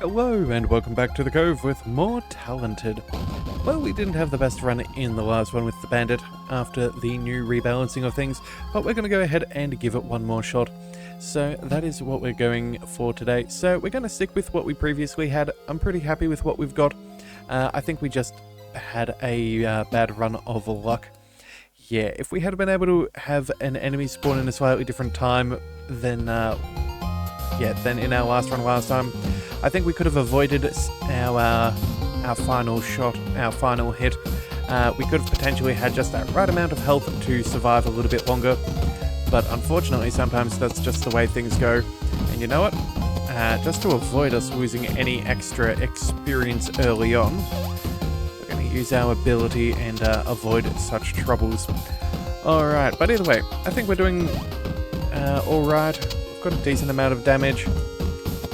Hello and welcome back to the Cove with more Talented. Well, we didn't have the best run in the last one with the Bandit after the new rebalancing of things, but we're going to go ahead and give it one more shot. So that is what we're going for today. So we're going to stick with what we previously had. I'm pretty happy with what we've got. I think we just had a bad run of luck. Yeah, if we had been able to have an enemy spawn in a slightly different time than in our last run last time, I think we could have avoided our final shot, our final hit. We could have potentially had just that right amount of health to survive a little bit longer, but unfortunately sometimes that's just the way things go. And you know what? Just to avoid us losing any extra experience early on, we're going to use our ability and avoid such troubles. Alright, but either way, I think we're doing alright. We've got a decent amount of damage.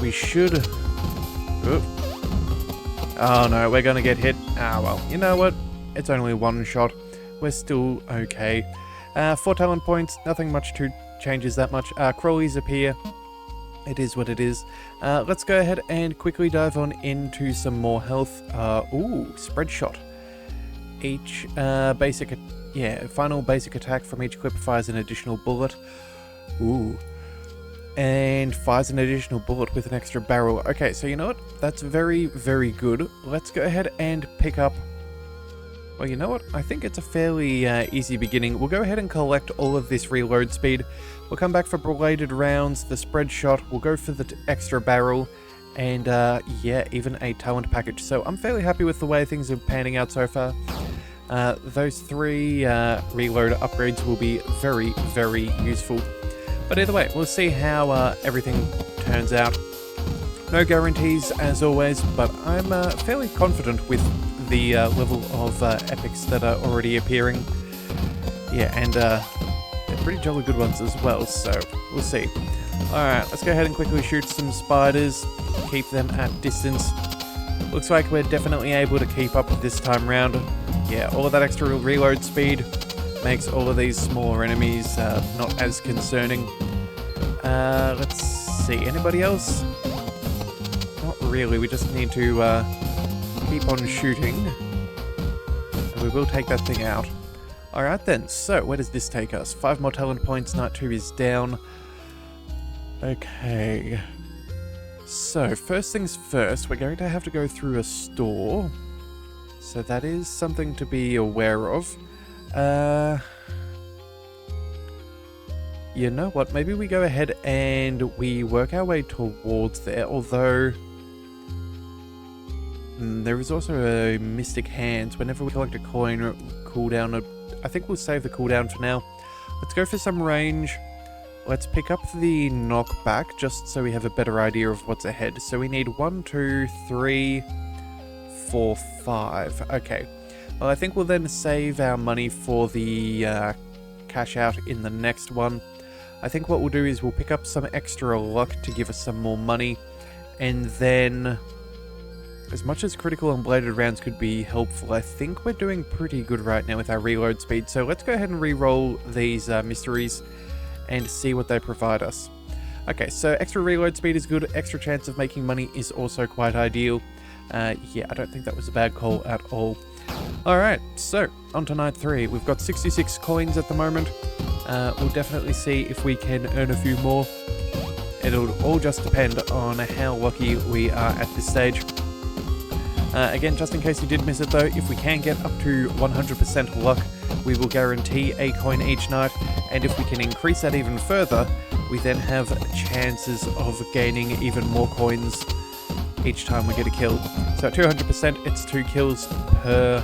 We should... Oop. Oh no, we're gonna get hit. Ah well, you know what? It's only one shot. We're still okay. 4 talent points, nothing much to changes that much. Crawlies appear. It is what it is. Let's go ahead and quickly dive on into some more health. Ooh, spread shot. Each final basic attack from each clip fires an additional bullet. Ooh. And fires an additional bullet with an extra barrel. Okay, so you know what? That's very, very good. Let's go ahead and pick up... Well, you know what? I think it's a fairly easy beginning. We'll go ahead and collect all of this reload speed. We'll come back for bladed rounds, the spread shot. We'll go for the extra barrel. And, yeah, even a talent package. So I'm fairly happy with the way things are panning out so far. Those 3 reload upgrades will be very, very useful. But either way, we'll see how everything turns out. No guarantees, as always, but I'm fairly confident with the level of epics that are already appearing. Yeah, and they're pretty jolly good ones as well, so we'll see. Alright, let's go ahead and quickly shoot some spiders, keep them at distance. Looks like we're definitely able to keep up this time round. Yeah, all of that extra reload speed makes all of these smaller enemies not as concerning. Let's see, anybody else? Not really, we just need to keep on shooting. And we will take that thing out. Alright then, so where does this take us? 5 more talent points, Night 2 is down. Okay. So, first things first, we're going to have to go through a store. So that is something to be aware of. You know what, maybe we go ahead and we work our way towards there, although there is also a Mystic Hands. Whenever we collect a coin or cooldown, I think we'll save the cooldown for now. Let's go for some range. Let's pick up the knockback just so we have a better idea of what's ahead. So we need 1, 2, 3, 4, 5. Okay. Well, I think we'll then save our money for the cash out in the next one. I think what we'll do is we'll pick up some extra luck to give us some more money. And then, as much as critical and bladed rounds could be helpful, I think we're doing pretty good right now with our reload speed. So let's go ahead and re-roll these mysteries and see what they provide us. Okay, so extra reload speed is good. Extra chance of making money is also quite ideal. Yeah, I don't think that was a bad call at all. Alright, so on to night 3. We've got 66 coins at the moment. We'll definitely see if we can earn a few more. It'll all just depend on how lucky we are at this stage. Again, just in case you did miss it though, if we can get up to 100% luck, we will guarantee a coin each night, and if we can increase that even further, we then have chances of gaining even more coins each time we get a kill. So at 200%, it's 2 kills per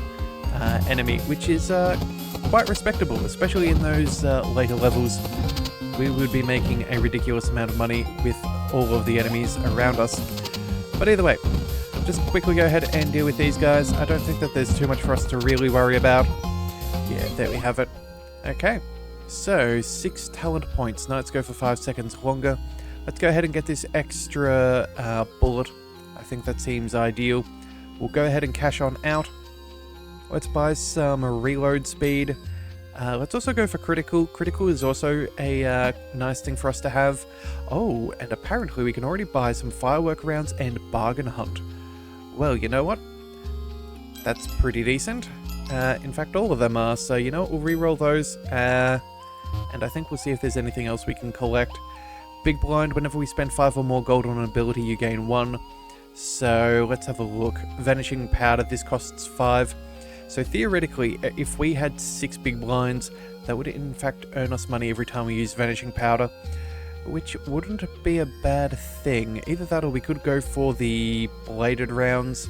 enemy, which is quite respectable, especially in those later levels. We would be making a ridiculous amount of money with all of the enemies around us. But either way, just quickly go ahead and deal with these guys. I don't think that there's too much for us to really worry about. Yeah, there we have it. Okay, so 6 talent points. Nights go for 5 seconds longer. Let's go ahead and get this extra bullet. I think that seems ideal. We'll go ahead and cash on out. Let's buy some reload speed. Let's also go for critical. Critical is also a nice thing for us to have. Oh, and apparently we can already buy some firework rounds and bargain hunt. Well, you know what? That's pretty decent. In fact, all of them are, so you know what? We'll re-roll those. And I think we'll see if there's anything else we can collect. Big blind, whenever we spend 5 or more gold on an ability, you gain 1. So let's have a look. Vanishing powder, this costs 5. So theoretically, if we had 6 big blinds, that would in fact earn us money every time we use vanishing powder, which wouldn't be a bad thing. Either that or we could go for the bladed rounds.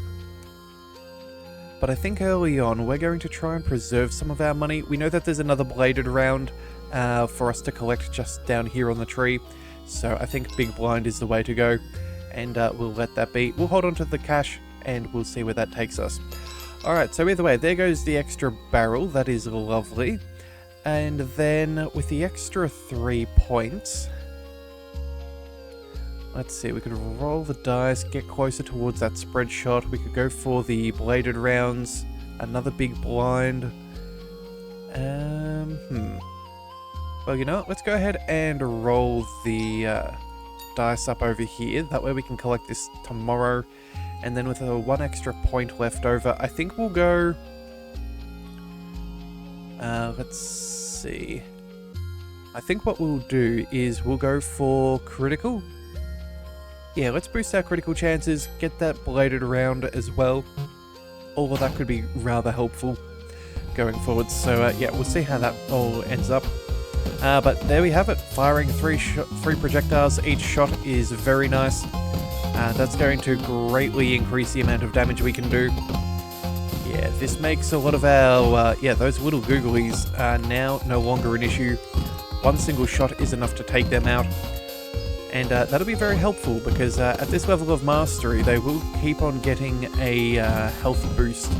But I think early on, we're going to try and preserve some of our money. We know that there's another bladed round for us to collect just down here on the tree. So I think big blind is the way to go. And we'll let that be. We'll hold on to the cash and we'll see where that takes us. Alright, so either way, there goes the extra barrel. That is lovely. And then with the extra 3 points, let's see, we could roll the dice, get closer towards that spread shot. We could go for the bladed rounds, another big blind. Well, you know what? Let's go ahead and roll the dice up over here. That way we can collect this tomorrow. And then with a 1 extra point left over, I think we'll go... let's see. I think what we'll do is we'll go for critical. Yeah, let's boost our critical chances, get that bladed round as well. All of that could be rather helpful going forward. So yeah, we'll see how that all ends up. But there we have it. Firing 3 projectiles each shot is very nice. That's going to greatly increase the amount of damage we can do. Yeah, this makes a lot of our... yeah, those little googlies are now no longer an issue. 1 single shot is enough to take them out. And that'll be very helpful because at this level of mastery, they will keep on getting a health boost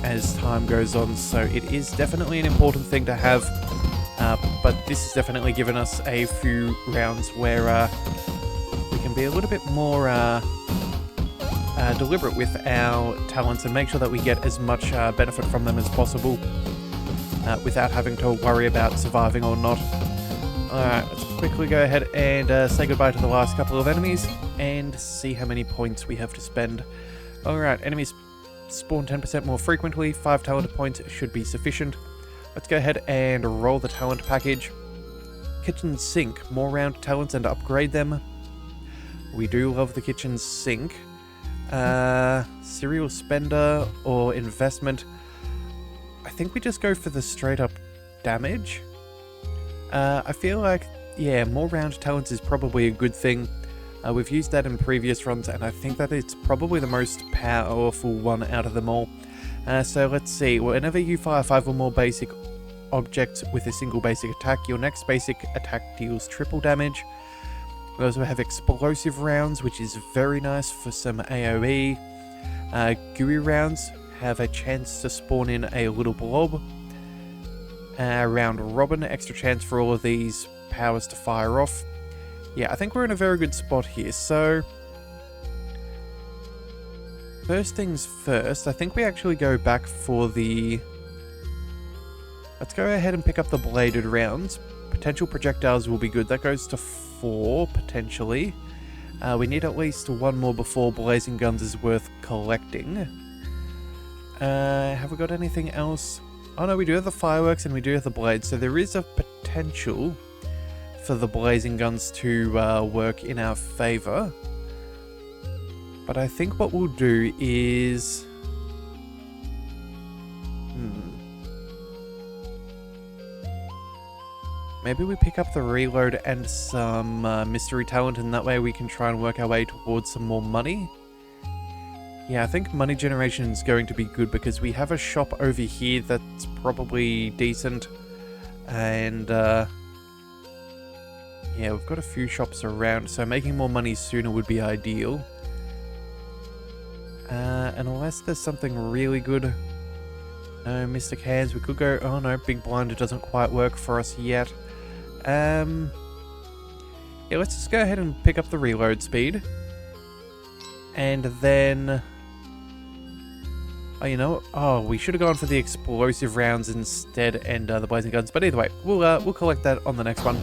as time goes on. So it is definitely an important thing to have. But this has definitely given us a few rounds where we can be a little bit more deliberate with our talents and make sure that we get as much benefit from them as possible without having to worry about surviving or not. Alright, let's quickly go ahead and say goodbye to the last couple of enemies and see how many points we have to spend. Alright, enemies spawn 10% more frequently, 5 talent points should be sufficient. Let's go ahead and roll the talent package. Kitchen sink, more round talents and upgrade them. We do love the kitchen sink. Serial spender or investment. I think we just go for the straight up damage. I feel like, yeah, more round talents is probably a good thing. We've used that in previous runs and I think that it's probably the most powerful one out of them all. So let's see, whenever you fire 5 or more basic objects with a single basic attack, your next basic attack deals triple damage. We also have explosive rounds, which is very nice for some AoE. Gooey rounds have a chance to spawn in a little blob. Round robin, extra chance for all of these powers to fire off. Yeah, I think we're in a very good spot here. So, first things first, I think we actually go back for the... Let's go ahead and pick up the bladed rounds. Potential projectiles will be good. That goes to 4, potentially. We need at least 1 more before blazing guns is worth collecting. Have we got anything else? Oh no, we do have the fireworks and we do have the blades, so there is a potential for the blazing guns to work in our favour. But I think what we'll do is... maybe we pick up the reload and some mystery talent, and that way we can try and work our way towards some more money. Yeah, I think money generation is going to be good because we have a shop over here that's probably decent. And, yeah, we've got a few shops around, so making more money sooner would be ideal. Unless there's something really good. No, Mystic Hands, we could go... oh no, Big Blinder doesn't quite work for us yet. Yeah, let's just go ahead and pick up the reload speed. And then... Oh, you know what? Oh, we should have gone for the explosive rounds instead and the blazing guns. But either way, we'll collect that on the next one.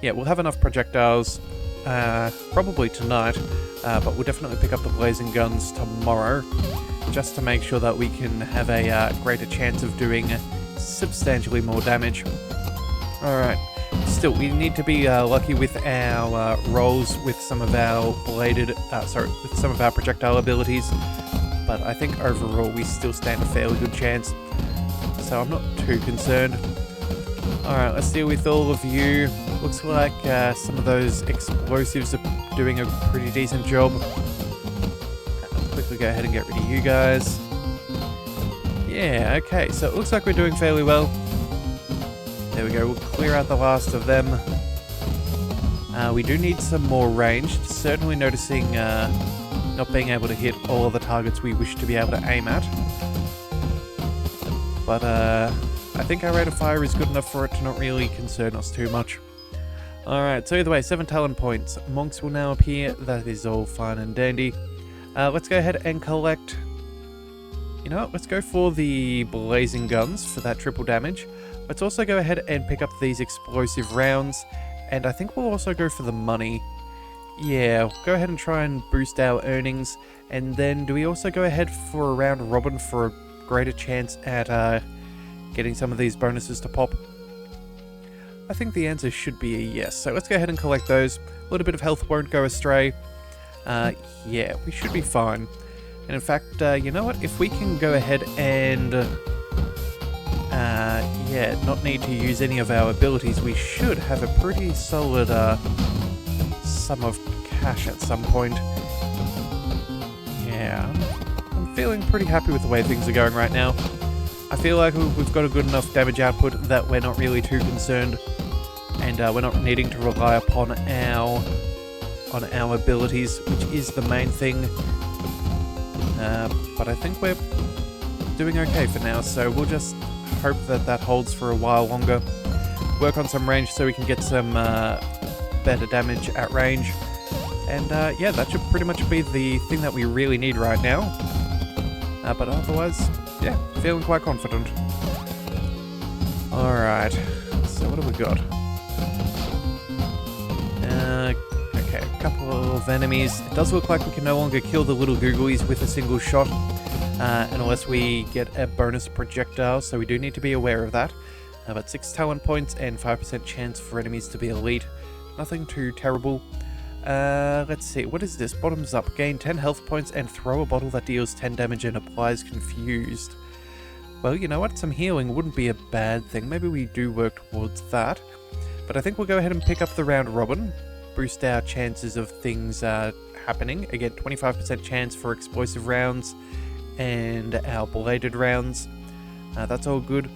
Yeah, we'll have enough projectiles probably tonight, but we'll definitely pick up the blazing guns tomorrow, just to make sure that we can have a greater chance of doing substantially more damage. Alright, still, we need to be lucky with our rolls with some of our with some of our projectile abilities, but I think overall we still stand a fairly good chance, so I'm not too concerned. Alright, let's deal with all of you. Looks like some of those explosives are doing a pretty decent job. Quickly go ahead and get rid of you guys. Yeah, okay, so it looks like we're doing fairly well. There we go, we'll clear out the last of them. We do need some more range. Certainly noticing not being able to hit all of the targets we wish to be able to aim at. But I think our rate of fire is good enough for it to not really concern us too much. Alright, so either way, 7 talent points. Monks will now appear. That is all fine and dandy. Let's go ahead and collect... You know what? Let's go for the blazing guns for that triple damage. Let's also go ahead and pick up these explosive rounds. And I think we'll also go for the money. Yeah, we'll go ahead and try and boost our earnings. And then do we also go ahead for a round robin for a greater chance at getting some of these bonuses to pop? I think the answer should be a yes. So let's go ahead and collect those. A little bit of health won't go astray. Yeah, we should be fine. And in fact, you know what? If we can go ahead and, yeah, not need to use any of our abilities, we should have a pretty solid sum of cash at some point. Yeah, I'm feeling pretty happy with the way things are going right now. I feel like we've got a good enough damage output that we're not really too concerned, and we're not needing to rely upon our abilities, which is the main thing. But I think we're doing okay for now, so we'll just hope that that holds for a while longer. Work on some range so we can get some better damage at range. And yeah, that should pretty much be the thing that we really need right now. But otherwise, yeah, feeling quite confident. Alright, so what have we got? Okay, a couple of enemies. It does look like we can no longer kill the little googlies with a single shot, unless we get a bonus projectile, so we do need to be aware of that. But 6 talent points and 5% chance for enemies to be elite. Nothing too terrible. Let's see, what is this? Bottoms up. Gain 10 health points and throw a bottle that deals 10 damage and applies confused. Well, you know what? Some healing wouldn't be a bad thing. Maybe we do work towards that. But I think we'll go ahead and pick up the round robin. Boost our chances of things happening. Again, 25% chance for explosive rounds and our bladed rounds. That's all good.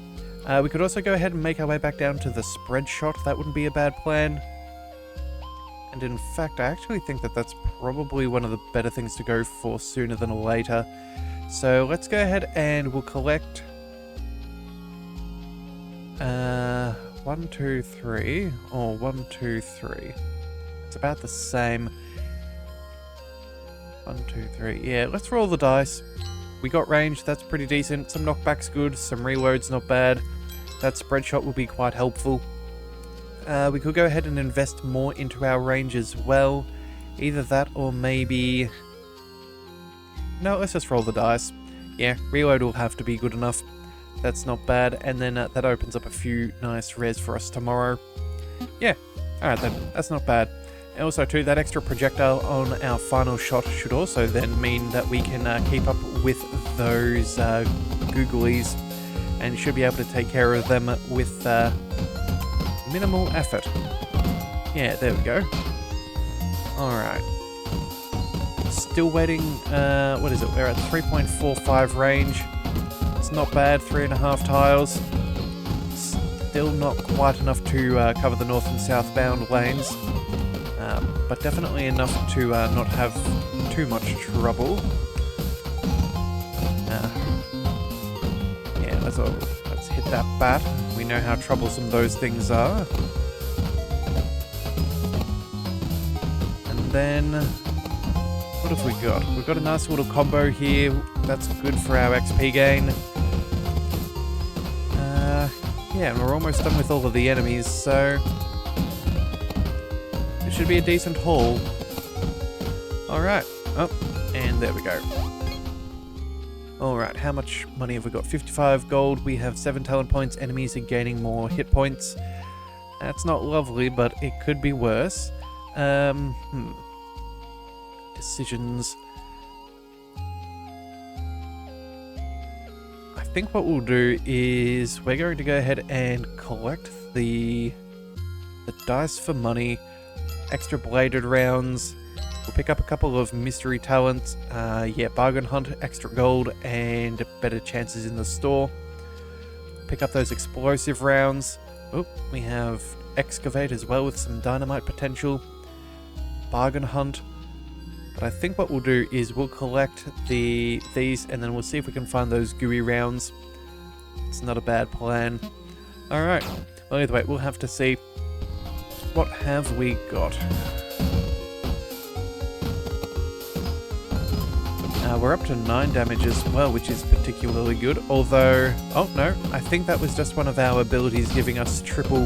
We could also go ahead and make our way back down to the spread shot. That wouldn't be a bad plan. And in fact, I actually think that that's probably one of the better things to go for sooner than later. So let's go ahead and we'll collect 1, 2, 3, or 1, 2, 3. It's about the same. 1, 2, 3. Yeah, let's roll the dice. We got range, that's pretty decent. Some knockback's good, some reloads not bad. That spread shot will be quite helpful. We could go ahead and invest more into our range as well. Either that or maybe... No, let's just roll the dice. Yeah, reload will have to be good enough. That's not bad. And then that opens up a few nice res for us tomorrow. Yeah, alright then. That's not bad. And also too, that extra projectile on our final shot should also then mean that we can keep up with those googlies and should be able to take care of them with minimal effort. Yeah, there we go. Alright. Still waiting, what is it? We're at 3.45 range. It's not bad, 3.5 tiles. Still not quite enough to cover the north and southbound lanes. But definitely enough to not have too much trouble. Yeah, let's hit that bat. We know how troublesome those things are. And then what have we got? We've got a nice little combo here. That's good for our XP gain. Yeah, and we're almost done with all of the enemies, so it should be a decent haul. Alright. Oh, and there we go. Alright, how much money have we got? 55 gold. We have 7 talent points. Enemies are gaining more hit points. That's not lovely, but it could be worse. Decisions. I think what we'll do is we're going to go ahead and collect the dice for money, extra bladed rounds. We'll pick up a couple of mystery talents. Yeah, bargain hunt, extra gold, and better chances in the store. Pick up those explosive rounds. Oh, we have excavate as well with some dynamite potential. Bargain hunt. But I think what we'll do is we'll collect these and then we'll see if we can find those gooey rounds. It's not a bad plan. Alright, well either way, we'll have to see. What have we got? We're up to 9 damage as well, which is particularly good, although... Oh no, I think that was just one of our abilities giving us triple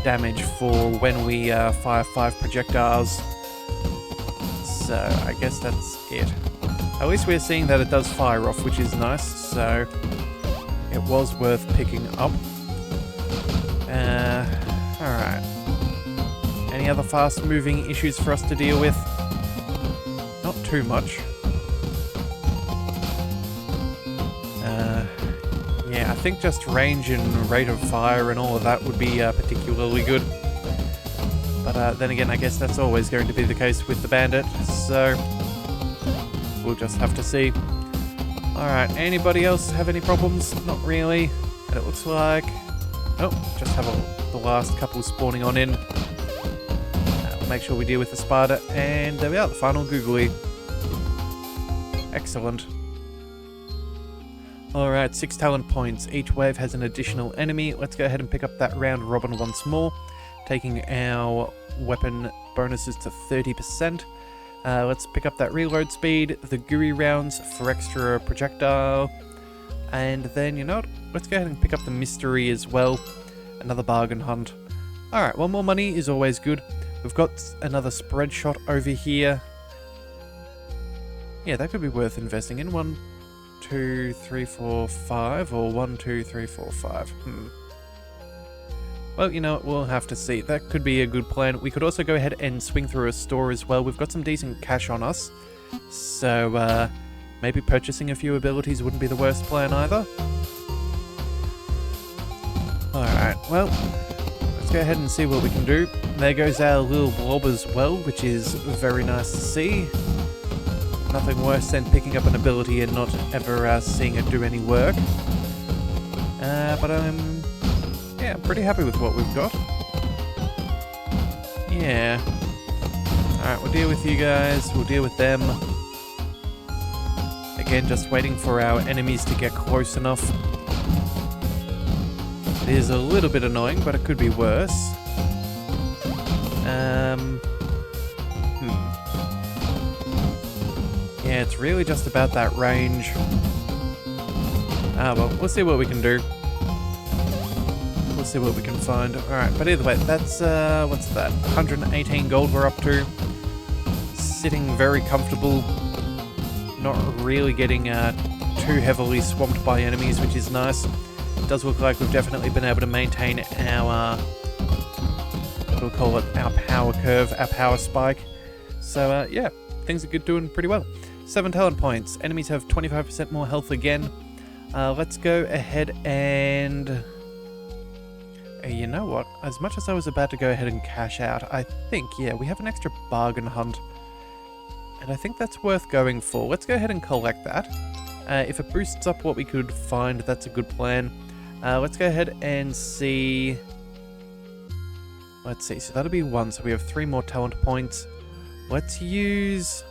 damage for when we fire 5 projectiles. So I guess that's it. At least we're seeing that it does fire off, which is nice, so it was worth picking up. Alright. Any other fast moving issues for us to deal with? Not too much. Yeah, I think just range and rate of fire and all of that would be particularly good. But then again, I guess that's always going to be the case with the Bandit, so we'll just have to see. Alright, anybody else have any problems? Not really. And it looks like... Oh, just have the last couple spawning on in. We'll make sure we deal with the spider, and there we are, the final googly. Excellent. Alright, 6 talent points. Each wave has an additional enemy. Let's go ahead and pick up that round robin once more, taking our weapon bonuses to 30%. Let's pick up that reload speed, the gooey rounds for extra projectile, and then, you know what, let's go ahead and pick up the mystery as well. Another bargain hunt. Alright, well, more money is always good. We've got another spread shot over here. Yeah, that could be worth investing in. 1, 2, 3, 4, 5, or 1, 2, 3, 4, 5. Well, you know what, we'll have to see. That could be a good plan. We could also go ahead and swing through a store as well. We've got some decent cash on us, so maybe purchasing a few abilities wouldn't be the worst plan either. Alright, well, let's go ahead and see what we can do. There goes our little blob as well, which is very nice to see. Nothing worse than picking up an ability and not ever seeing it do any work. But yeah, I'm pretty happy with what we've got. Yeah. Alright, we'll deal with you guys, we'll deal with them. Again, just waiting for our enemies to get close enough. It is a little bit annoying, but it could be worse. Yeah, it's really just about that range. Well, we'll see what we can do. We'll see what we can find. Alright, but either way, that's, what's that? 118 gold we're up to. Sitting very comfortable. Not really getting too heavily swamped by enemies, which is nice. It does look like we've definitely been able to maintain our, what do we call it? Our power curve, our power spike. So, yeah, things are doing pretty well. 7 talent points. Enemies have 25% more health again. Let's go ahead and... you know what? As much as I was about to go ahead and cash out, I think, yeah, we have an extra bargain hunt. And I think that's worth going for. Let's go ahead and collect that. If it boosts up what we could find, that's a good plan. Let's go ahead and see... Let's see, so that'll be 1, so we have 3 more talent points. Let's use...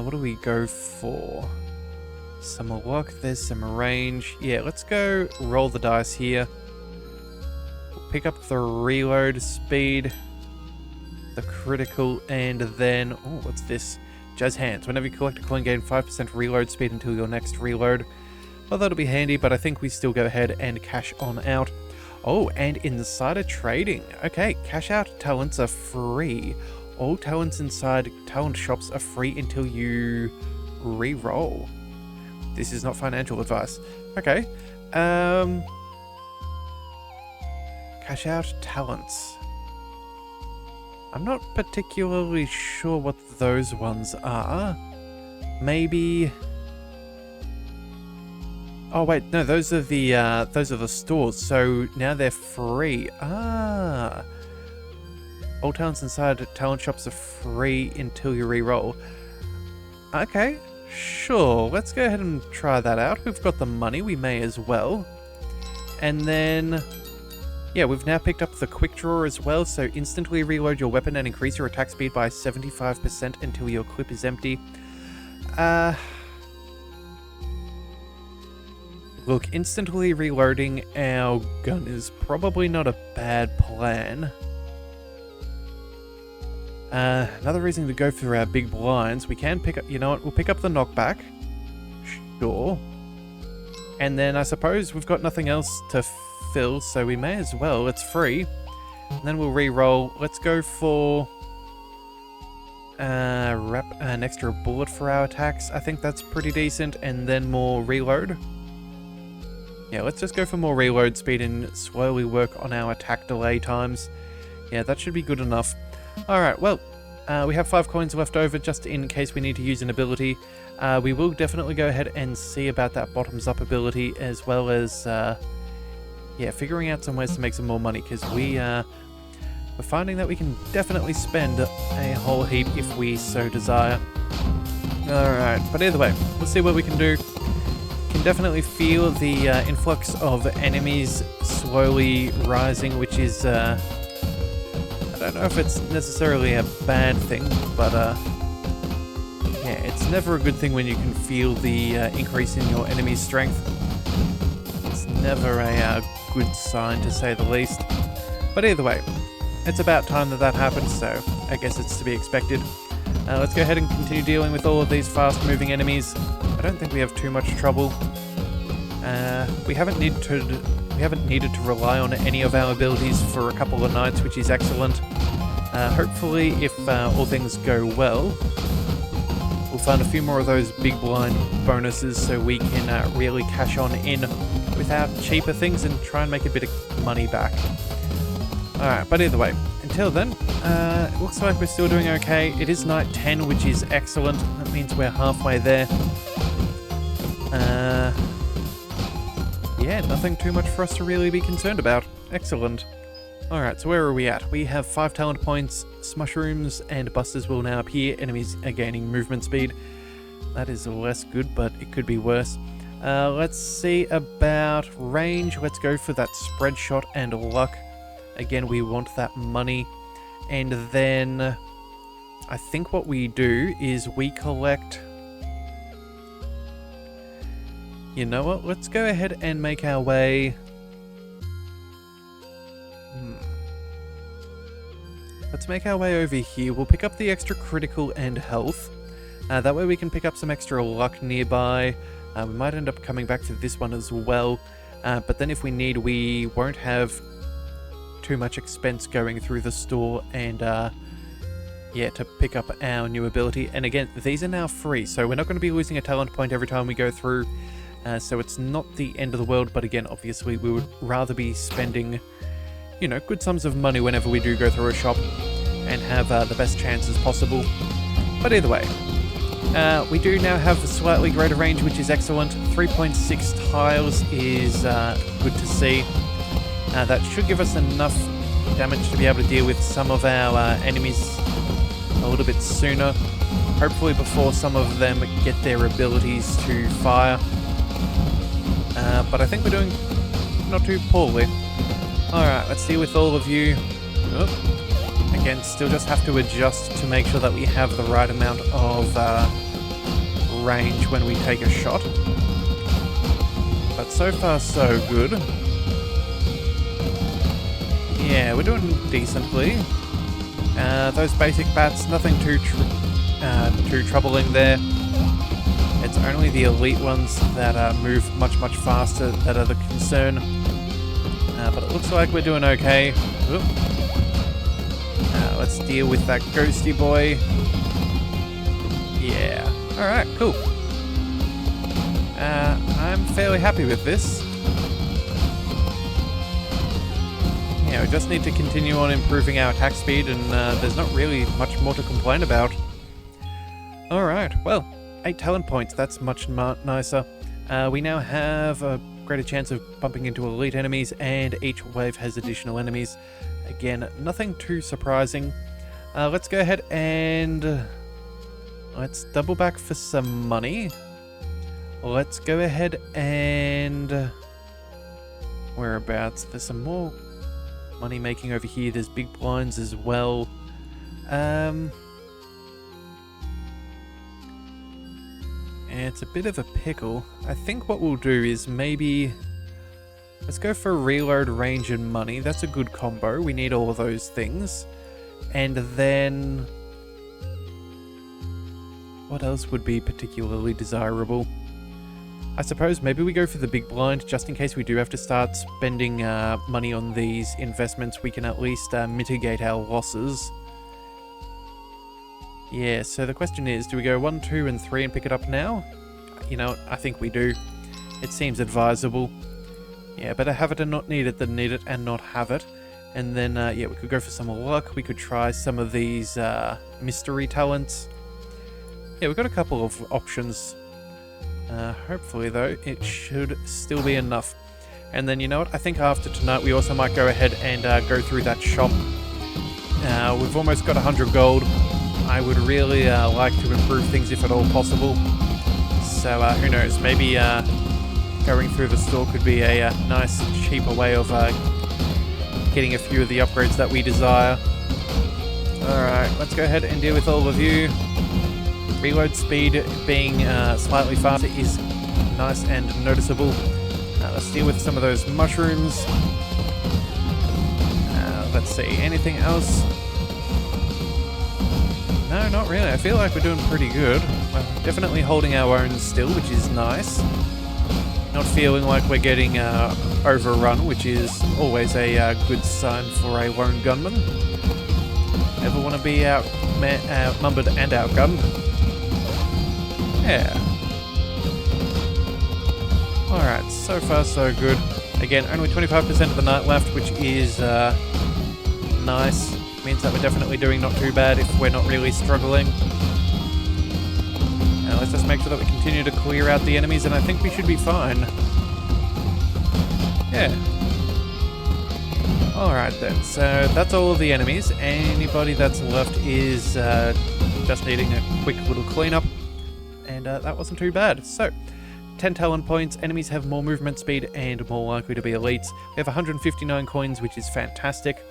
what do we go for? Some luck, there's some range. Yeah, let's go roll the dice here. We'll pick up the reload speed. the critical, and then... Oh, what's this? Jazz Hands. Whenever you collect a coin, gain 5% reload speed until your next reload. Well, that'll be handy, but I think we still go ahead and cash on out. Oh, and insider trading. Okay, cash out talents are free. All talents inside talent shops are free until you re-roll. This is not financial advice. Okay. Cash out talents. I'm not particularly sure what those ones are. Maybe... Oh wait, no, those are the stores, so now they're free. Ah. All talents inside talent shops are free until you re-roll. Okay, sure, let's go ahead and try that out. We've got the money, we may as well. And then, yeah, we've now picked up the quick draw as well, so instantly reload your weapon and increase your attack speed by 75% until your clip is empty. Look, instantly reloading our gun is probably not a bad plan. Another reason to go through our big blinds, we can pick up, you know what, we'll pick up the knockback. Sure. And then I suppose we've got nothing else to fill, so we may as well, it's free. And then we'll re-roll. Let's go for an extra bullet for our attacks. I think that's pretty decent, and then more reload. Yeah, let's just go for more reload speed and slowly work on our attack delay times. Yeah, that should be good enough. Alright, well, we have 5 coins left over just in case we need to use an ability. We will definitely go ahead and see about that bottoms up ability, as well as, yeah, figuring out some ways to make some more money, because we're finding that we can definitely spend a whole heap if we so desire. Alright, but either way, let's see what we can do. Can definitely feel the influx of enemies slowly rising, which is, I don't know if it's necessarily a bad thing, but yeah, it's never a good thing when you can feel the increase in your enemy's strength. It's never a good sign, to say the least. But either way, it's about time that happens, so I guess it's to be expected. Let's go ahead and continue dealing with all of these fast-moving enemies. I don't think we have too much trouble. We haven't needed to rely on any of our abilities for a couple of nights, which is excellent. Hopefully, if all things go well, we'll find a few more of those big blind bonuses so we can really cash on in without cheaper things and try and make a bit of money back. Alright, but either way, until then, it looks like we're still doing okay. It is night 10, which is excellent. That means we're halfway there. Yeah, nothing too much for us to really be concerned about. Excellent. Alright, so where are we at? We have 5 talent points, mushrooms and busters will now appear. Enemies are gaining movement speed. That is less good, but it could be worse. Let's see about range. Let's go for that spread shot and luck. Again, we want that money. And then I think what we do is we collect... You know what? Let's go ahead and make our way... Let's make our way over here. We'll pick up the extra critical and health. That way we can pick up some extra luck nearby. We might end up coming back to this one as well. But then if we need, we won't have too much expense going through the store and yeah, to pick up our new ability. And again, these are now free, so we're not going to be losing a talent point every time we go through. So it's not the end of the world, but again, obviously we would rather be spending, you know, good sums of money whenever we do go through a shop and have the best chances possible. But either way, we do now have a slightly greater range, which is excellent. 3.6 tiles is good to see. That should give us enough damage to be able to deal with some of our enemies a little bit sooner. Hopefully before some of them get their abilities to fire. But I think we're doing not too poorly. Alright, let's deal with all of you. Oh. Again, still just have to adjust to make sure that we have the right amount of range when we take a shot. But so far so good. Yeah, we're doing decently. Those basic bats, nothing too troubling there. It's only the elite ones that move much faster that are the concern. But it looks like we're doing okay. Let's deal with that ghosty boy. Yeah. Alright, cool. I'm fairly happy with this. Yeah, we just need to continue on improving our attack speed, and there's not really much more to complain about. Alright, well, 8 talent points, that's much nicer. We now have a greater chance of bumping into elite enemies, and each wave has additional enemies. Again, nothing too surprising. Let's go ahead and let's double back for some money. Let's go ahead and whereabouts? There's some more money making over here. There's big blinds as well. It's a bit of a pickle. I think what we'll do is maybe let's go for reload, range, and money. That's a good combo. We need all of those things. And then what else would be particularly desirable? I suppose maybe we go for the big blind, just in case we do have to start spending money on these investments. We can at least mitigate our losses. Yeah, so the question is, do we go 1, 2, and 3 and pick it up now? You know, I think we do. It seems advisable. Yeah, better have it and not need it than need it and not have it. And then, yeah, we could go for some luck. We could try some of these mystery talents. Yeah, we've got a couple of options. Hopefully, though, it should still be enough. And then, you know what? I think after tonight, we also might go ahead and go through that shop. We've almost got 100 gold. I would really like to improve things if at all possible. So, who knows? Maybe going through the store could be a nice, cheaper way of getting a few of the upgrades that we desire. Alright, let's go ahead and deal with all of you. Reload speed being slightly faster is nice and noticeable. Let's deal with some of those mushrooms. Let's see, anything else? No, not really. I feel like we're doing pretty good. We're definitely holding our own still, which is nice. Not feeling like we're getting overrun, which is always a good sign for a lone gunman. Never want to be outnumbered and outgunned. Yeah. Alright, so far so good. Again, only 25% of the night left, which is nice. Means that we're definitely doing not too bad if we're not really struggling. Now let's just make sure that we continue to clear out the enemies, and I think we should be fine. Yeah. Alright then, so that's all of the enemies. Anybody that's left is just needing a quick little cleanup. And that wasn't too bad. So, 10 talent points, enemies have more movement speed and more likely to be elites. We have 159 coins, which is fantastic.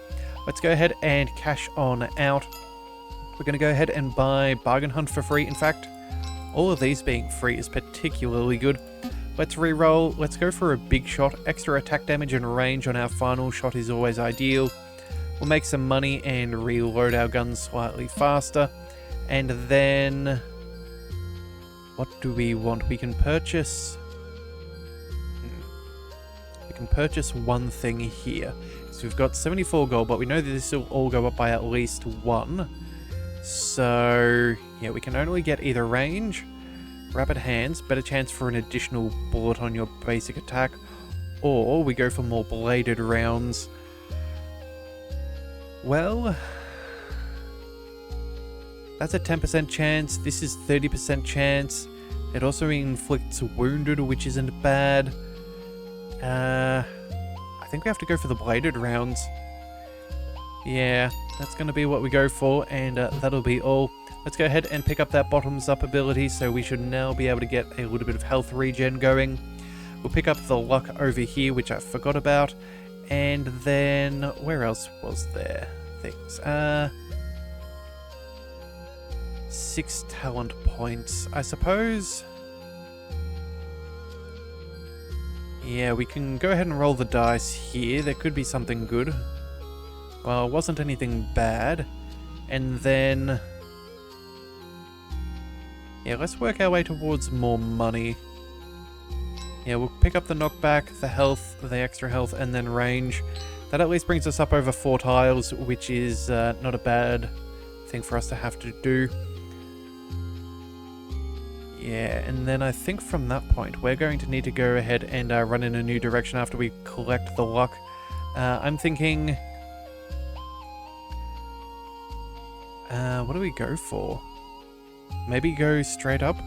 Let's go ahead and cash on out. We're going to go ahead and buy Bargain Hunt for free. In fact, all of these being free is particularly good. Let's re-roll. Let's go for a big shot. Extra attack damage and range on our final shot is always ideal. We'll make some money and reload our guns slightly faster. And then what do we want? We can purchase... We can purchase one thing here. So we've got 74 gold, but we know that this will all go up by at least 1. So, yeah, we can only get either range, rapid hands, better chance for an additional bullet on your basic attack, or we go for more bladed rounds. Well, that's a 10% chance. This is 30% chance. It also inflicts wounded, which isn't bad. I think we have to go for the bladed rounds. Yeah, that's going to be what we go for, and that'll be all. Let's go ahead and pick up that bottoms up ability, so we should now be able to get a little bit of health regen going. We'll pick up the luck over here, which I forgot about, and then where else was there things? 6 talent points, I suppose. Yeah, we can go ahead and roll the dice here. There could be something good. Well, it wasn't anything bad. And then... yeah, let's work our way towards more money. Yeah, we'll pick up the knockback, the health, the extra health, and then range. That at least brings us up over 4 tiles, which is not a bad thing for us to have to do. Yeah, and then I think from that point, we're going to need to go ahead and run in a new direction after we collect the luck. I'm thinking... what do we go for? Maybe go straight up?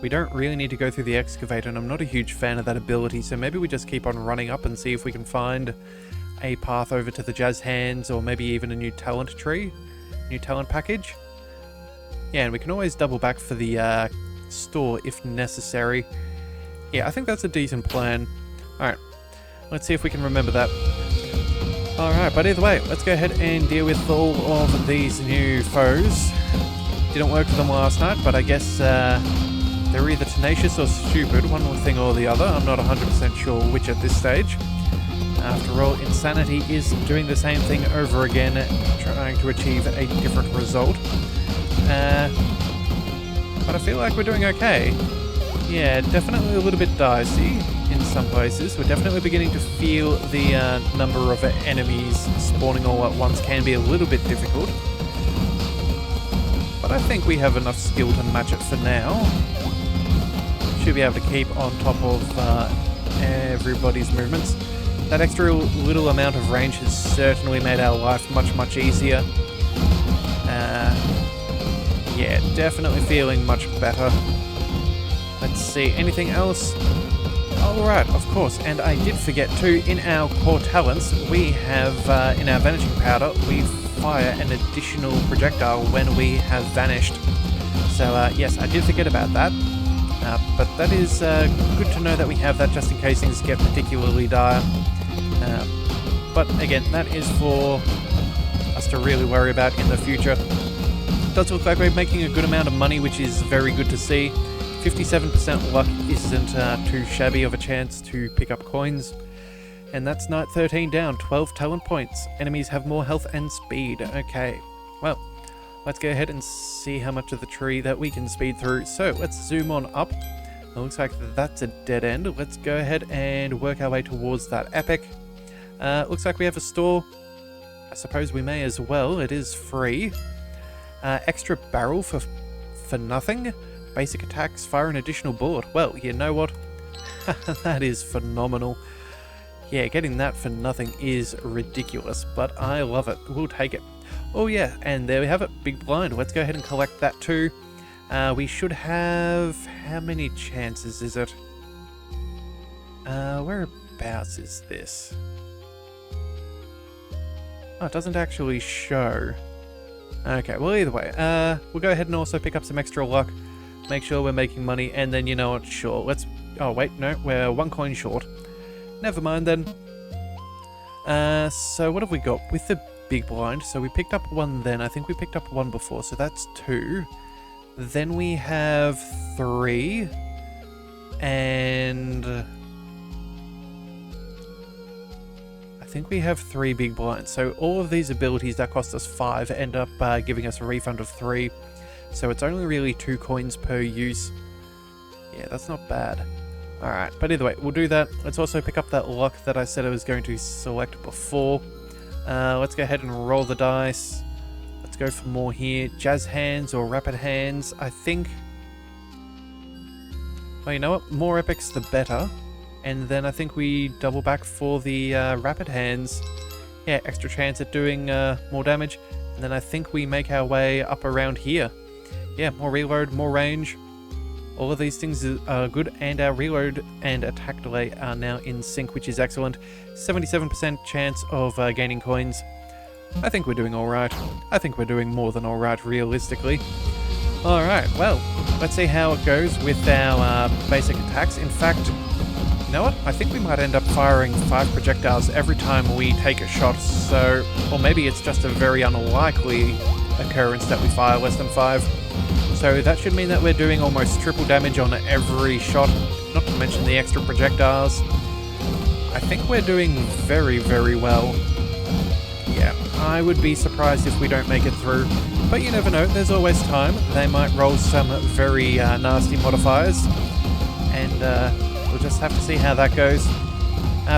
We don't really need to go through the excavator, and I'm not a huge fan of that ability, so maybe we just keep on running up and see if we can find a path over to the jazz hands, or maybe even a new talent tree, new talent package. Yeah, and we can always double back for the store if necessary. Yeah, I think that's a decent plan. Alright, let's see if we can remember that. Alright, but either way, let's go ahead and deal with all of these new foes. Didn't work for them last night, but I guess they're either tenacious or stupid, one thing or the other. I'm not 100% sure which at this stage. After all, insanity is doing the same thing over again, trying to achieve a different result. But I feel like we're doing okay. Yeah, definitely a little bit dicey in some places. We're definitely beginning to feel the number of enemies spawning all at once can be a little bit difficult. But I think we have enough skill to match it for now. Should be able to keep on top of everybody's movements. That extra little amount of range has certainly made our life much easier. Yeah, definitely feeling much better. Let's see, anything else? Alright, of course, and I did forget too, in our core talents, we have, in our vanishing powder, we fire an additional projectile when we have vanished. So, yes, I did forget about that. But that is good to know that we have that just in case things get particularly dire. But again, that is for us to really worry about in the future. It does look like we're making a good amount of money, which is very good to see. 57% luck isn't too shabby of a chance to pick up coins. And that's night 13 down, 12 talent points. Enemies have more health and speed. Okay, well, let's go ahead and see how much of the tree that we can speed through. So let's zoom on up. It looks like that's a dead end. Let's go ahead and work our way towards that epic. Looks like we have a store. I suppose we may as well. It is free. Extra barrel for nothing. Basic attacks fire an additional bullet. Well, you know what? That is phenomenal. Yeah, getting that for nothing is ridiculous, but I love it. We'll take it. Oh yeah, and there we have it. Big blind. Let's go ahead and collect that too. We should have... how many chances is it? Whereabouts is this? Oh, it doesn't actually show. Okay, well either way, we'll go ahead and also pick up some extra luck. Make sure we're making money, and then you know what, sure, let's... oh wait, no, we're 1 coin short. Never mind then. So what have we got with the big blind? So we picked up 1 then, I think we picked up 1 before, so that's 2. Then we have 3. And... I think we have 3 big blinds. So all of these abilities that cost us 5 end up giving us a refund of 3. So it's only really 2 coins per use. Yeah, that's not bad. Alright, but either way, we'll do that. Let's also pick up that luck that I said I was going to select before. Let's go ahead and roll the dice. Let's go for more here. Jazz hands or rapid hands, I think. Well, you know what? More epics the better. And then I think we double back for the rapid hands. Yeah, extra chance at doing more damage. And then I think we make our way up around here. Yeah, more reload, more range. All of these things are good, and our reload and attack delay are now in sync, which is excellent. 77% chance of gaining coins. I think we're doing alright. I think we're doing more than alright, realistically. Alright, well, let's see how it goes with our basic attacks. In fact, you know what? I think we might end up firing 5 projectiles every time we take a shot, so... or maybe it's just a very unlikely occurrence that we fire less than 5. So that should mean that we're doing almost triple damage on every shot, not to mention the extra projectiles. I think we're doing very well. Yeah, I would be surprised if we don't make it through. But you never know, there's always time. They might roll some very nasty modifiers, and we'll just have to see how that goes.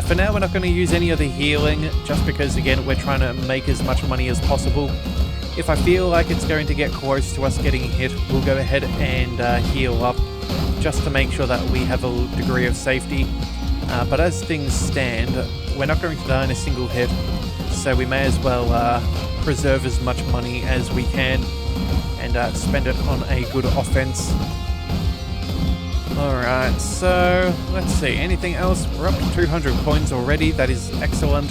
For now, we're not going to use any of the healing, just because, again, we're trying to make as much money as possible. If I feel like it's going to get close to us getting hit, we'll go ahead and heal up, just to make sure that we have a degree of safety. But as things stand, we're not going to die in a single hit, so we may as well preserve as much money as we can and spend it on a good offense. Alright, so let's see, anything else? We're up to 200 coins already, that is excellent.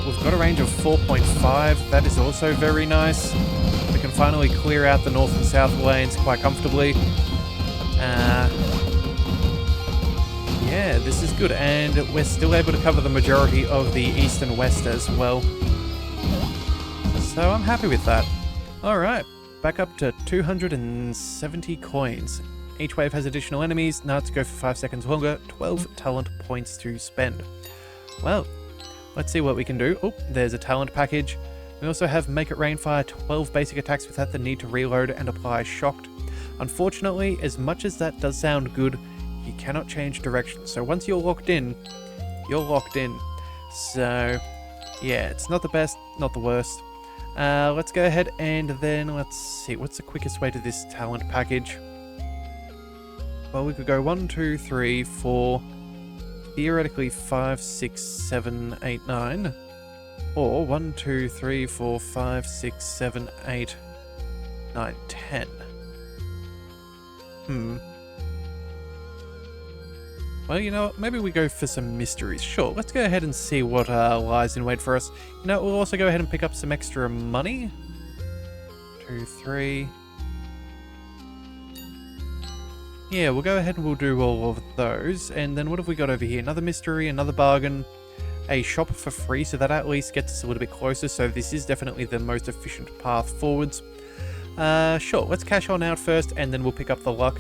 We've got a range of 4.5, that is also very nice. We can finally clear out the north and south lanes quite comfortably. Yeah, this is good, and we're still able to cover the majority of the east and west as well. So I'm happy with that. Alright, back up to 270 coins. Each wave has additional enemies, now to go for 5 seconds longer, 12 talent points to spend. Well, let's see what we can do. Oh, there's a talent package. We also have Make It Rain Fire, 12 basic attacks without the need to reload and apply Shocked. Unfortunately, as much as that does sound good, you cannot change direction. So once you're locked in, you're locked in. So, yeah, it's not the best, not the worst. Let's go ahead and then let's see, what's the quickest way to this talent package? Well, we could go 1, 2, 3, 4, theoretically 5, 6, 7, 8, 9. Or 1, 2, 3, 4, 5, 6, 7, 8, 9, 10. Well, you know what, maybe we go for some mysteries. Sure, let's go ahead and see what lies in wait for us. You know, we'll also go ahead and pick up some extra money. 2, 3. Yeah, we'll go ahead and we'll do all of those. And then what have we got over here? Another mystery, another bargain, a shop for free, so that at least gets us a little bit closer. So this is definitely the most efficient path forwards. Sure, let's cash on out first, and then we'll pick up the luck.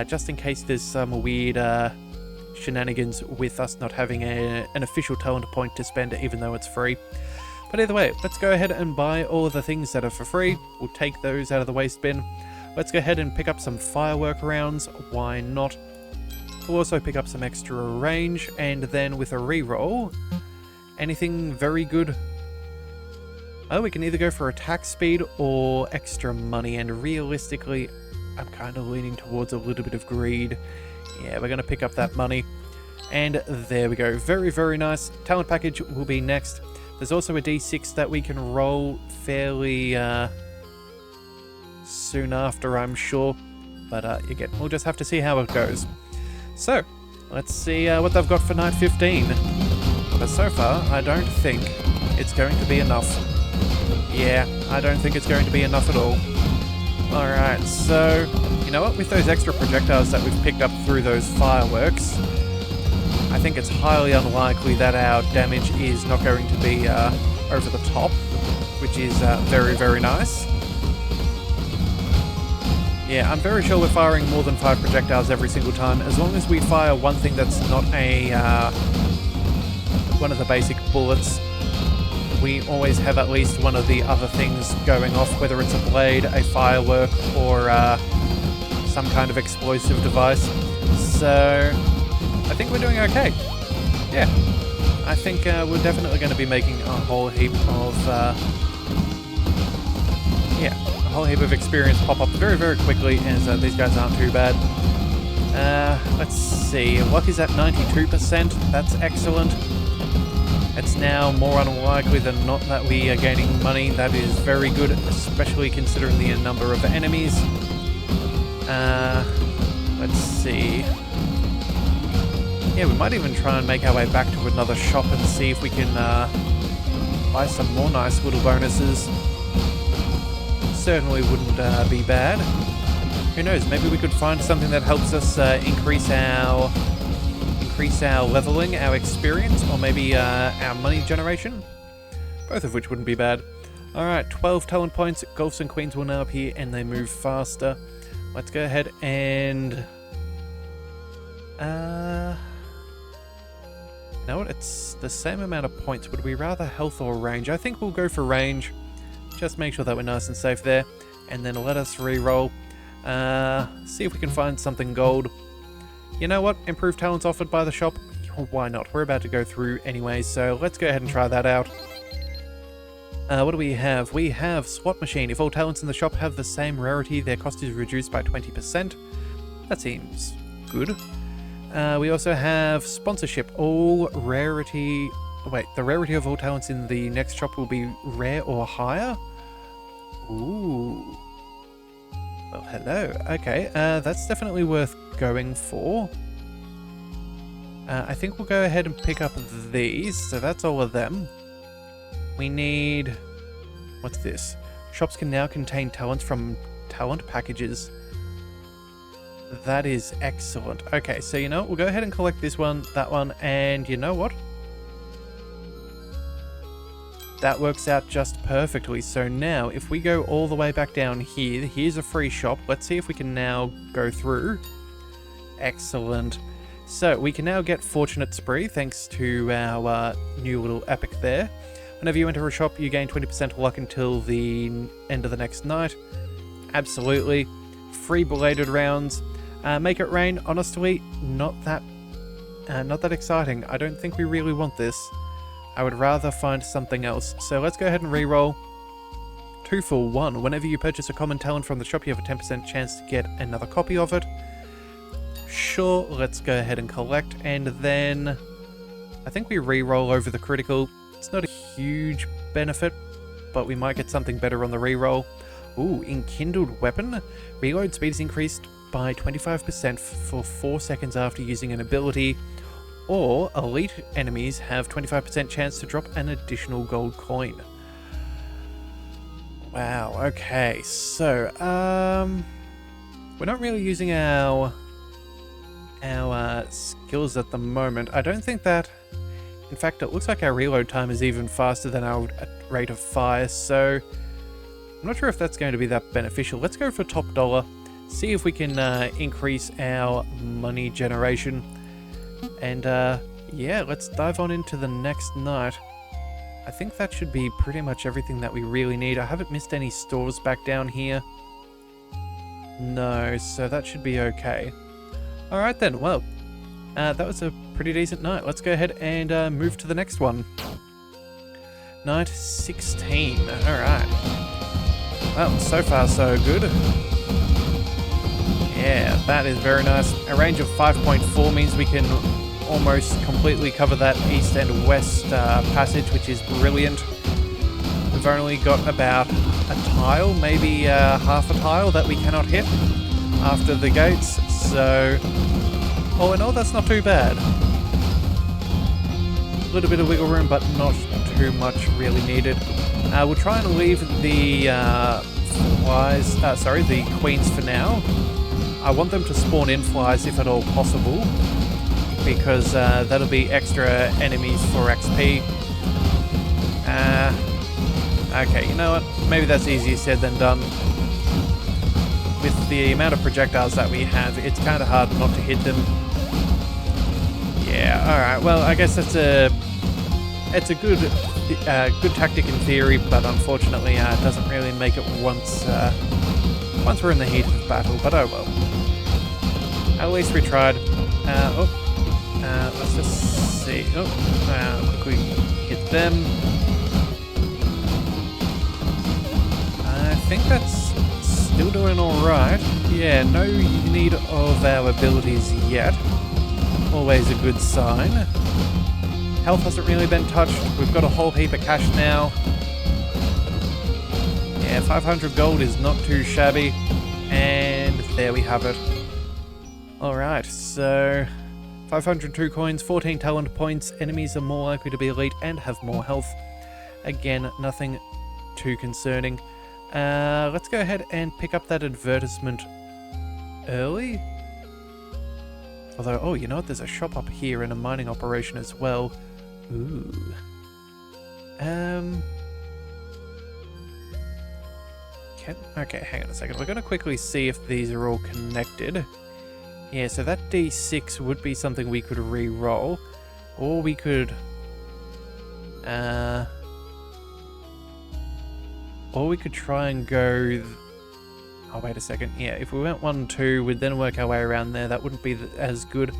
Just in case there's some weird shenanigans with us not having an official talent point to spend, even though it's free. But either way, let's go ahead and buy all of the things that are for free. We'll take those out of the waste bin. Let's go ahead and pick up some firework rounds. Why not? We'll also pick up some extra range, and then with a reroll, anything very good? Oh, we can either go for attack speed or extra money, and realistically, I'm kind of leaning towards a little bit of greed. Yeah, we're going to pick up that money. And there we go. Very, very nice. Talent package will be next. There's also a D6 that we can roll fairly soon after, I'm sure. But again, we'll just have to see how it goes. So, let's see what they've got for night 15. But so far, I don't think it's going to be enough. Yeah, I don't think it's going to be enough at all. Alright, so, you know what, with those extra projectiles that we've picked up through those fireworks, I think it's highly unlikely that our damage is not going to be over the top, which is very, very nice. Yeah, I'm very sure we're firing more than 5 projectiles every single time, as long as we fire one thing that's not a one of the basic bullets. We always have at least one of the other things going off, whether it's a blade, a firework, or some kind of explosive device. So, I think we're doing okay. Yeah, I think we're definitely going to be making a whole heap of, a whole heap of experience pop up very, very quickly, as these guys aren't too bad. Let's see, luck is at 92%, that's excellent. It's now more unlikely than not that we are gaining money. That is very good, especially considering the number of enemies. Let's see. Yeah, we might even try and make our way back to another shop and see if we can buy some more nice little bonuses. Certainly wouldn't be bad. Who knows, maybe we could find something that helps us increase our leveling, our experience, or maybe our money generation. Both of which wouldn't be bad. Alright, 12 talent points. Gulfs and Queens will now appear and they move faster. Let's go ahead and... you know what? It's the same amount of points. Would we rather health or range? I think we'll go for range, Just make sure that we're nice and safe there. And then let us re-roll. See if we can find something gold. You know what? Improved talents offered by the shop? Why not? We're about to go through anyway, so let's go ahead and try that out. What do we have? We have Swap Machine. If all talents in the shop have the same rarity, their cost is reduced by 20%. That seems good. We also have Sponsorship. All rarity... Wait, the rarity of all talents in the next shop will be rare or higher? Ooh. Well, hello. Okay, that's definitely worth going for. I think we'll go ahead and pick up these. So that's all of them. We need... What's this? Shops can now contain talents from talent packages. That is excellent. Okay, so you know what? We'll go ahead and collect this one, that one, and you know what? That works out just perfectly. So now, if we go all the way back down here, here's a free shop. Let's see if we can now go through. Excellent. So, we can now get Fortunate Spree, thanks to our new little epic there. Whenever you enter a shop, you gain 20% luck until the end of the next night. Absolutely. Free belated rounds. Make it rain, honestly, not that exciting. I don't think we really want this. I would rather find something else. So let's go ahead and re-roll. 2 for 1. Whenever you purchase a common talent from the shop, you have a 10% chance to get another copy of it. Sure, let's go ahead and collect, and then I think we re-roll over the critical. It's not a huge benefit, but we might get something better on the re-roll. Ooh, Enkindled Weapon. Reload speed is increased by 25% for 4 seconds after using an ability, or elite enemies have 25% chance to drop an additional gold coin. Wow, okay, so, we're not really using our skills at the moment. I don't think that... In fact, it looks like our reload time is even faster than our rate of fire, so I'm not sure if that's going to be that beneficial. Let's go for top dollar, see if we can increase our money generation, and yeah, let's dive on into the next night. I think that should be pretty much everything that we really need. I haven't missed any stores back down here. No, so that should be okay. Alright then, well, that was a pretty decent night. Let's go ahead and move to the next one. Night 16, alright. Well, so far so good. Yeah, that is very nice. A range of 5.4 means we can almost completely cover that east and west passage, which is brilliant. We've only got about a tile, maybe half a tile that we cannot hit after the gates, so all in all, that's not too bad. A little bit of wiggle room, but not too much really needed. We'll try and leave the the queens for now. I want them to spawn in flies if at all possible, because that'll be extra enemies for XP. Okay, you know what? Maybe that's easier said than done. With the amount of projectiles that we have, it's kind of hard not to hit them. Yeah, alright, well, I guess it's a good tactic in theory, but unfortunately it doesn't really make it once we're in the heat of battle, but oh well. At least we tried. Let's just see. Quickly hit them. I think that's still doing alright. Yeah, no need of our abilities yet. Always a good sign. Health hasn't really been touched. We've got a whole heap of cash now. Yeah, 500 gold is not too shabby. And there we have it. Alright, so 502 coins, 14 talent points. Enemies are more likely to be elite and have more health. Again, nothing too concerning. Let's go ahead and pick up that advertisement early. Although, oh, you know what? There's a shop up here and a mining operation as well. Ooh. Okay, hang on a second. We're going to quickly see if these are all connected. Yeah, so that D6 would be something we could re-roll. Or we could... Or we could try and go... Oh, wait a second. Yeah, if we went 1, 2, we'd then work our way around there. That wouldn't be as good.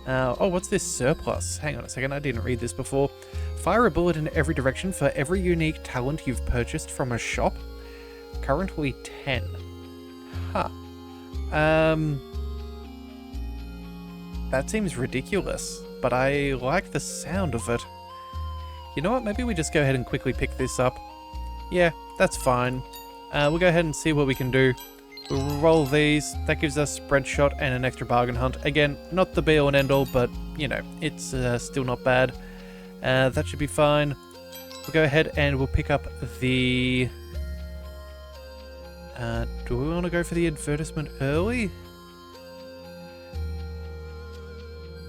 Oh, what's this surplus? Hang on a second, I didn't read this before. Fire a bullet in every direction for every unique talent you've purchased from a shop. Currently 10. Huh. That seems ridiculous, but I like the sound of it. You know what, maybe we just go ahead and quickly pick this up. Yeah, that's fine. We'll go ahead and see what we can do. We'll roll these. That gives us spread shot and an extra bargain hunt. Again, not the be all and end all, but, you know, it's still not bad. That should be fine. We'll go ahead and we'll pick up the... do we want to go for the advertisement early?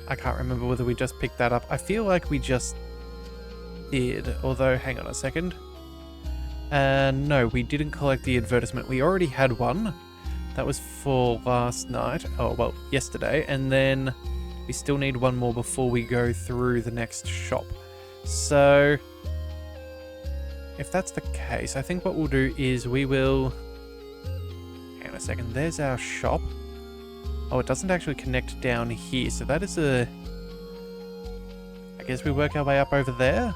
I can't remember whether we just picked that up. I feel like we just did, although, hang on a second. No, we didn't collect the advertisement. We already had one. That was for last night. Oh, well, yesterday. And then we still need one more before we go through the next shop. So, if that's the case, I think what we'll do is we will... Hang on a second. There's our shop. Oh, it doesn't actually connect down here. So that is a... I guess we work our way up over there?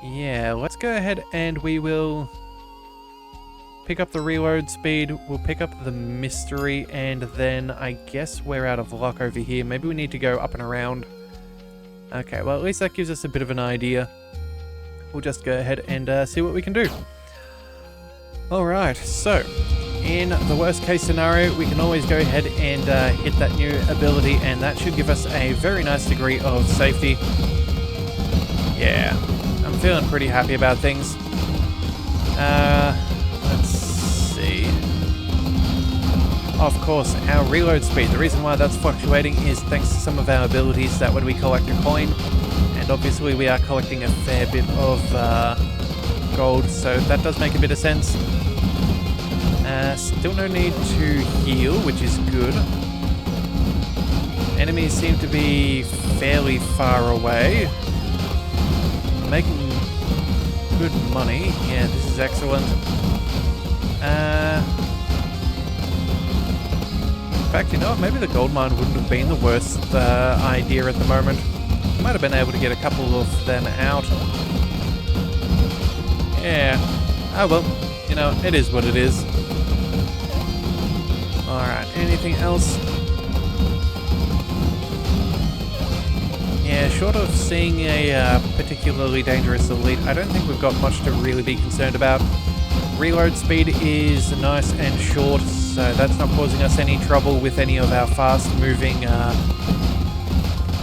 Yeah, let's go ahead and we will pick up the reload speed, we'll pick up the mystery, and then I guess we're out of luck over here. Maybe we need to go up and around. Okay, well at least that gives us a bit of an idea. We'll just go ahead and see what we can do. Alright, so in the worst case scenario, we can always go ahead and hit that new ability, and that should give us a very nice degree of safety. Yeah. I'm feeling pretty happy about things. Let's see. Of course, our reload speed. The reason why that's fluctuating is thanks to some of our abilities that when we collect a coin, and obviously we are collecting a fair bit of gold, so that does make a bit of sense. Still no need to heal, which is good. Enemies seem to be fairly far away. Making good money. Yeah, this is excellent. In fact, you know what? Maybe the gold mine wouldn't have been the worst idea at the moment. Might have been able to get a couple of them out. Yeah. Oh well. You know, it is what it is. Alright, anything else? Yeah, short of seeing a particularly dangerous elite, I don't think we've got much to really be concerned about. Reload speed is nice and short, so that's not causing us any trouble with any of our fast-moving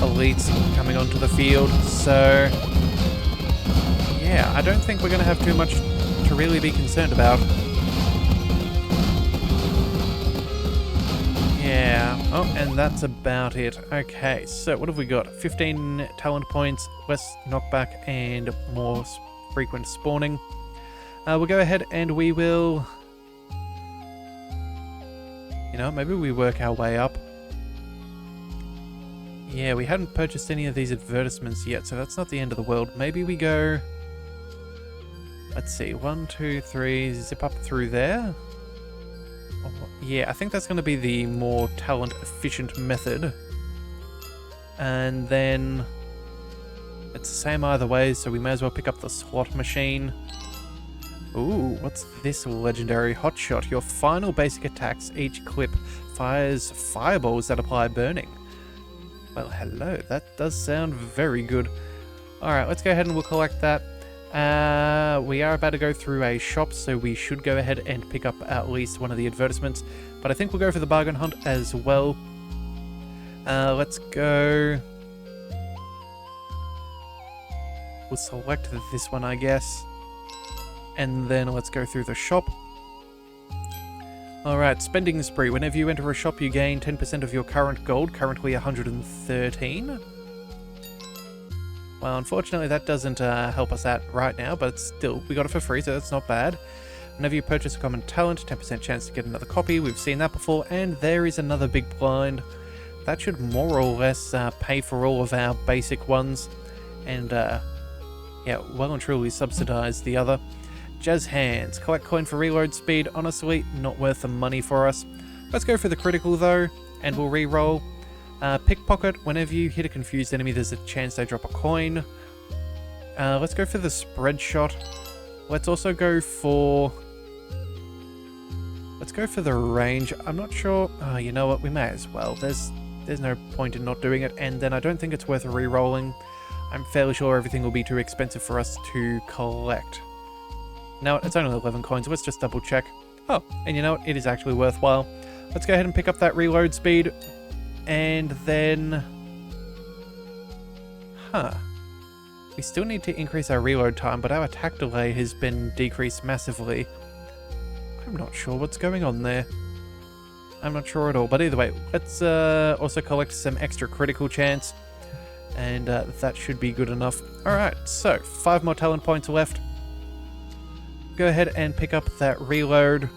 elites coming onto the field. So, yeah, I don't think we're going to have too much to really be concerned about. Yeah, oh, and that's about it. Okay, so what have we got? 15 talent points, less knockback, and more frequent spawning. We'll go ahead and we will... You know, maybe we work our way up. Yeah, we hadn't purchased any of these advertisements yet, so that's not the end of the world. Maybe we go... Let's see, 1, 2, 3, zip up through there. Yeah, I think that's going to be the more talent-efficient method. And then... It's the same either way, so we may as well pick up the slot machine. Ooh, what's this legendary hotshot? Your final basic attacks, each clip fires fireballs that apply burning. Well, hello, that does sound very good. Alright, let's go ahead and we'll collect that. We are about to go through a shop, so we should go ahead and pick up at least one of the advertisements. But I think we'll go for the bargain hunt as well. Let's go... We'll select this one, I guess. And then let's go through the shop. Alright, spending spree. Whenever you enter a shop, you gain 10% of your current gold, currently 113. Well, unfortunately, that doesn't help us out right now, but still, we got it for free, so that's not bad. Whenever you purchase a common talent, 10% chance to get another copy. We've seen that before, and there is another big blind. That should more or less pay for all of our basic ones. And Yeah, well and truly subsidized the other. Jazz hands. Collect coin for reload speed. Honestly, not worth the money for us. Let's go for the critical though, and we'll re-roll. Pickpocket. Whenever you hit a confused enemy, there's a chance they drop a coin. Let's go for the spread shot. Let's also go for... Let's go for the range. I'm not sure... Oh, you know what? We may as well. There's no point in not doing it, and then I don't think it's worth re-rolling. I'm fairly sure everything will be too expensive for us to collect. No, it's only 11 coins. Let's just double check. Oh, and you know what? It is actually worthwhile. Let's go ahead and pick up that reload speed. And then... We still need to increase our reload time, but our attack delay has been decreased massively. I'm not sure what's going on there. I'm not sure at all. But either way, let's also collect some extra critical chance. And that should be good enough. Alright, so 5 more talent points left. Go ahead and pick up that reload.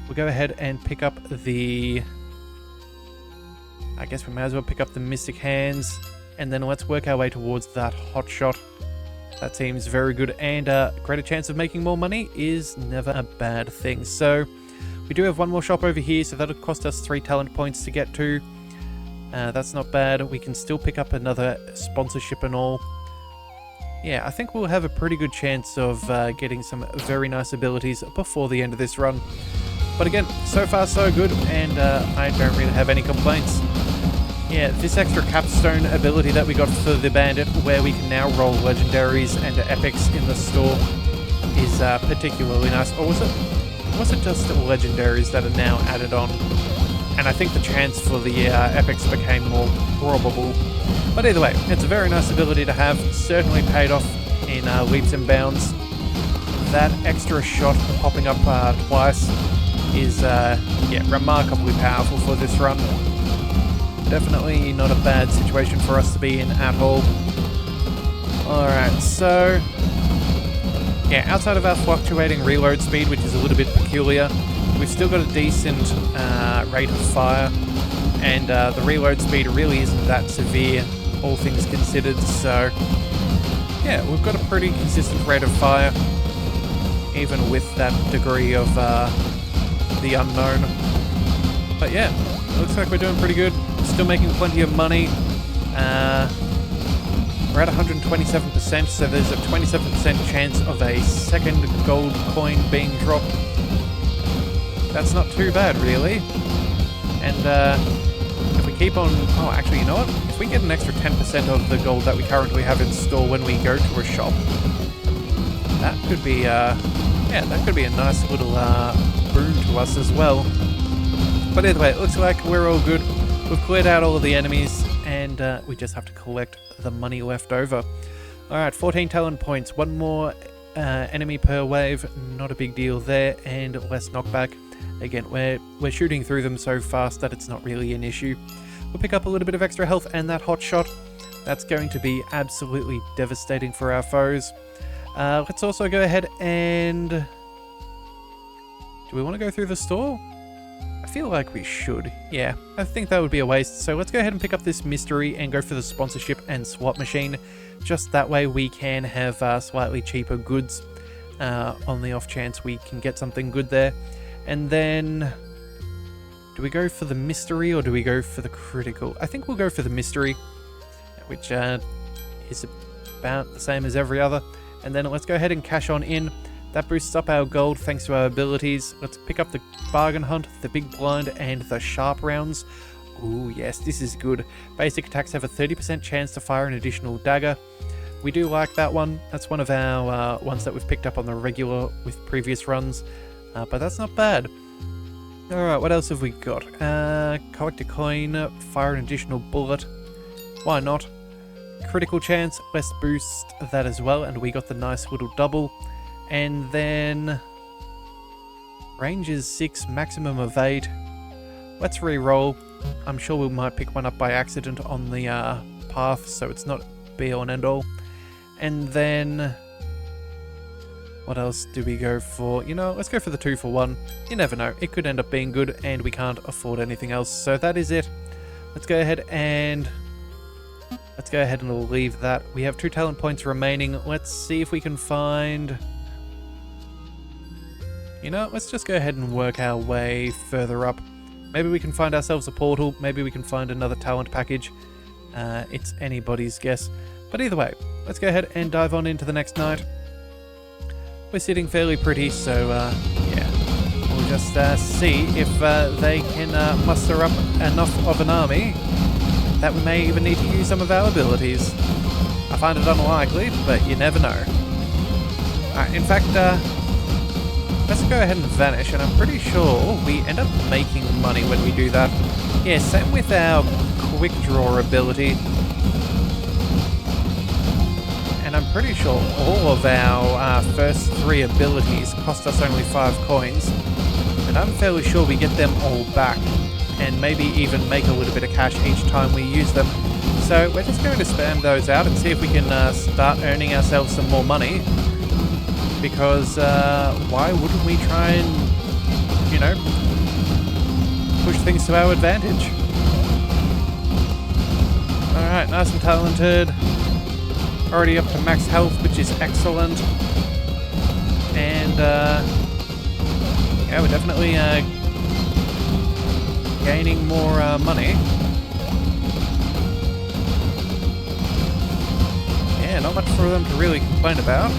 We'll go ahead and pick up the... I guess we may as well pick up the Mystic Hands. And then let's work our way towards that Hot Shot. That seems very good. And greater chance of making more money is never a bad thing. So we do have one more shop over here. So that'll cost us 3 talent points to get to. That's not bad. We can still pick up another sponsorship and all. Yeah, I think we'll have a pretty good chance of getting some very nice abilities before the end of this run. But again, so far so good, and I don't really have any complaints. Yeah, this extra capstone ability that we got for the Bandit, where we can now roll legendaries and epics in the store, is particularly nice. Or was it just legendaries that are now added on? And I think the chance for the epics became more probable. But either way, it's a very nice ability to have. Certainly paid off in leaps and bounds. That extra shot popping up twice is yeah, remarkably powerful for this run. Definitely not a bad situation for us to be in at all. Alright, so... yeah, outside of our fluctuating reload speed, which is a little bit peculiar, we've still got a decent rate of fire, and the reload speed really isn't that severe, all things considered, so yeah, we've got a pretty consistent rate of fire, even with that degree of the unknown. But yeah, looks like we're doing pretty good, still making plenty of money. We're at 127%, so there's a 27% chance of a second gold coin being dropped. That's not too bad, really. And if we keep on... oh, actually, you know what? If we get an extra 10% of the gold that we currently have in store when we go to a shop, that could be, yeah, that could be a nice little boon to us as well. But either way, it looks like we're all good. We've cleared out all of the enemies, and we just have to collect the money left over. Alright, 14 talent points. One more enemy per wave. Not a big deal there, and less knockback. Again, we're shooting through them so fast that it's not really an issue. We'll pick up a little bit of extra health and that hot shot. That's going to be absolutely devastating for our foes. Let's also go ahead and... do we want to go through the store? I feel like we should. Yeah, I think that would be a waste. So let's go ahead and pick up this mystery and go for the sponsorship and swap machine. Just that way we can have slightly cheaper goods on the off chance we can get something good there. And then, do we go for the mystery or do we go for the critical? I think we'll go for the mystery, which is about the same as every other. And then let's go ahead and cash on in. That boosts up our gold thanks to our abilities. Let's pick up the bargain hunt, the big blind, and the sharp rounds. Ooh, yes, this is good. Basic attacks have a 30% chance to fire an additional dagger. We do like that one. That's one of our ones that we've picked up on the regular with previous runs. But that's not bad. Alright, what else have we got? Collect a coin, fire an additional bullet. Why not? Critical chance, let's boost that as well, and we got the nice little double. And then... range is 6, maximum of 8. Let's re-roll. I'm sure we might pick one up by accident on the path, so it's not be all and end all. And then... what else do we go for? You know, let's go for the 2 for 1. You never know. It could end up being good, and we can't afford anything else. So that is it. Let's go ahead and... Let's go ahead and leave that. We have 2 talent points remaining. Let's see if we can find... You know, let's just go ahead and work our way further up. Maybe we can find ourselves a portal. Maybe we can find another talent package. It's anybody's guess. But either way, let's go ahead and dive on into the next night. We're sitting fairly pretty, so yeah. We'll just see if they can muster up enough of an army that we may even need to use some of our abilities. I find it unlikely, but you never know. Alright, in fact, let's go ahead and vanish, and I'm pretty sure we end up making money when we do that. Yeah, same with our quick draw ability. And I'm pretty sure all of our first 3 abilities cost us only 5 coins. And I'm fairly sure we get them all back, and maybe even make a little bit of cash each time we use them. So we're just going to spam those out and see if we can start earning ourselves some more money. Because why wouldn't we try and, you know, push things to our advantage? Alright, nice and talented. Already up to max health, which is excellent. And yeah, we're definitely gaining more money. Yeah, not much for them to really complain about.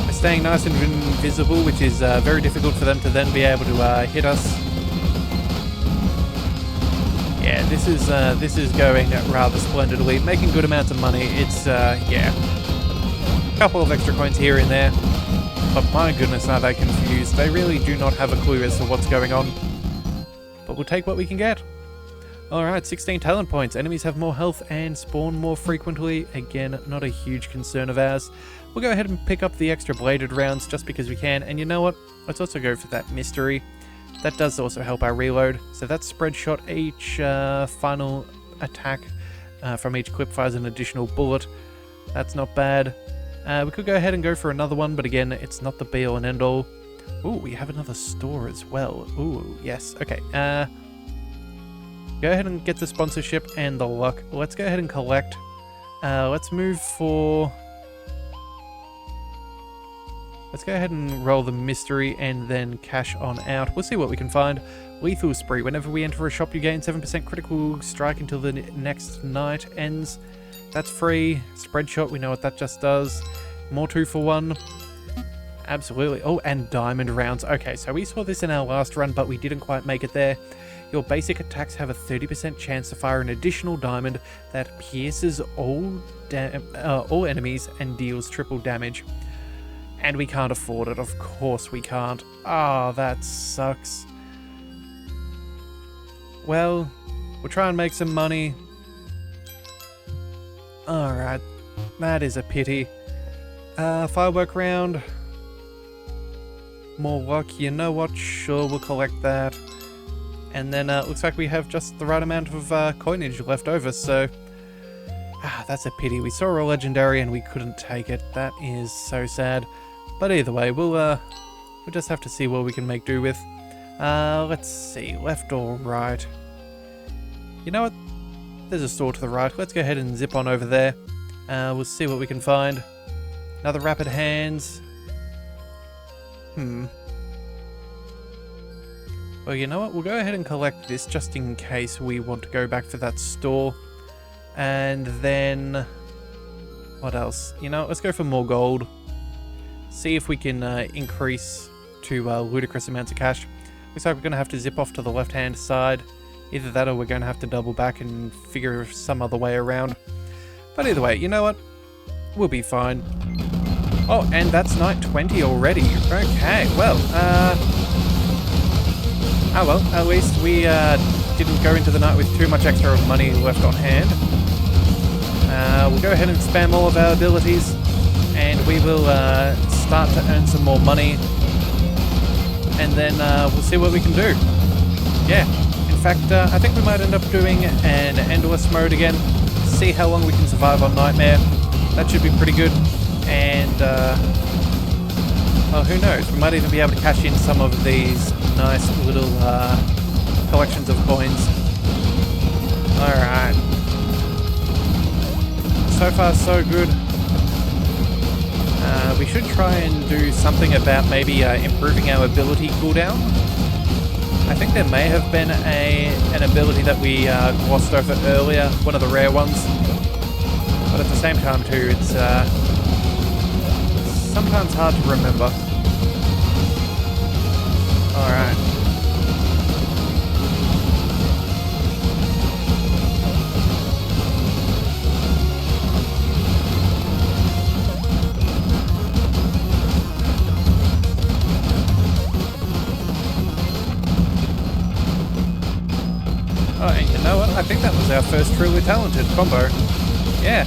We're staying nice and invisible, which is very difficult for them to then be able to hit us. Yeah, this is going rather splendidly, making good amounts of money. It's yeah, a couple of extra coins here and there. But my goodness, are they confused. They really do not have a clue as to what's going on. But we'll take what we can get. Alright, 16 talent points. Enemies have more health and spawn more frequently. Again, not a huge concern of ours. We'll go ahead and pick up the extra bladed rounds just because we can. And you know what? Let's also go for that mystery. That does also help our reload. So that spread shot, each final attack from each clip fires an additional bullet. That's not bad. We could go ahead and go for another one, but again, it's not the be-all and end-all. Ooh, we have another store as well. Ooh, yes. Okay. Go ahead and get the sponsorship and the luck. Let's go ahead and collect. Let's move for... Let's go ahead and roll the mystery and then cash on out. We'll see what we can find. Lethal Spree. Whenever we enter a shop, you gain 7% critical strike until the next night ends. That's free. Spread shot, we know what that just does. More 2 for 1. Absolutely. Oh, and diamond rounds. Okay, so we saw this in our last run, but we didn't quite make it there. Your basic attacks have a 30% chance to fire an additional diamond that pierces all enemies and deals triple damage. And we can't afford it. Of course we can't. Oh, that sucks. Well, we'll try and make some money. Alright, that is a pity. Firework round. More luck, you know what? Sure, we'll collect that. And then it looks like we have just the right amount of coinage left over, so... that's a pity. We saw a legendary and we couldn't take it. That is so sad. But either way, we'll just have to see what we can make do with. Let's see, left or right? You know what? There's a store to the right. Let's go ahead and zip on over there. We'll see what we can find. Another rapid hands. Well, you know what? We'll go ahead and collect this just in case we want to go back for that store. And then... what else? You know, let's go for more gold. See if we can increase to ludicrous amounts of cash. Looks like we're going to have to zip off to the left-hand side. Either that or we're going to have to double back and figure some other way around. But either way, you know what? We'll be fine. Oh, and that's night 20 already. Okay, well, oh well, at least we didn't go into the night with too much extra money left on hand. We'll go ahead and spam all of our abilities, and we will start to earn some more money. And then we'll see what we can do. Yeah. In fact, I think we might end up doing an endless mode again. See how long we can survive on Nightmare. That should be pretty good. And, well, who knows? We might even be able to cash in some of these nice little collections of coins. Alright. so far so good. We should try and do something about maybe improving our ability cooldown. I think there may have been an ability that we glossed over earlier, one of the rare ones. But at the same time too, it's sometimes hard to remember. Alright. Oh, and you know what? I think that was our first truly talented combo. Yeah.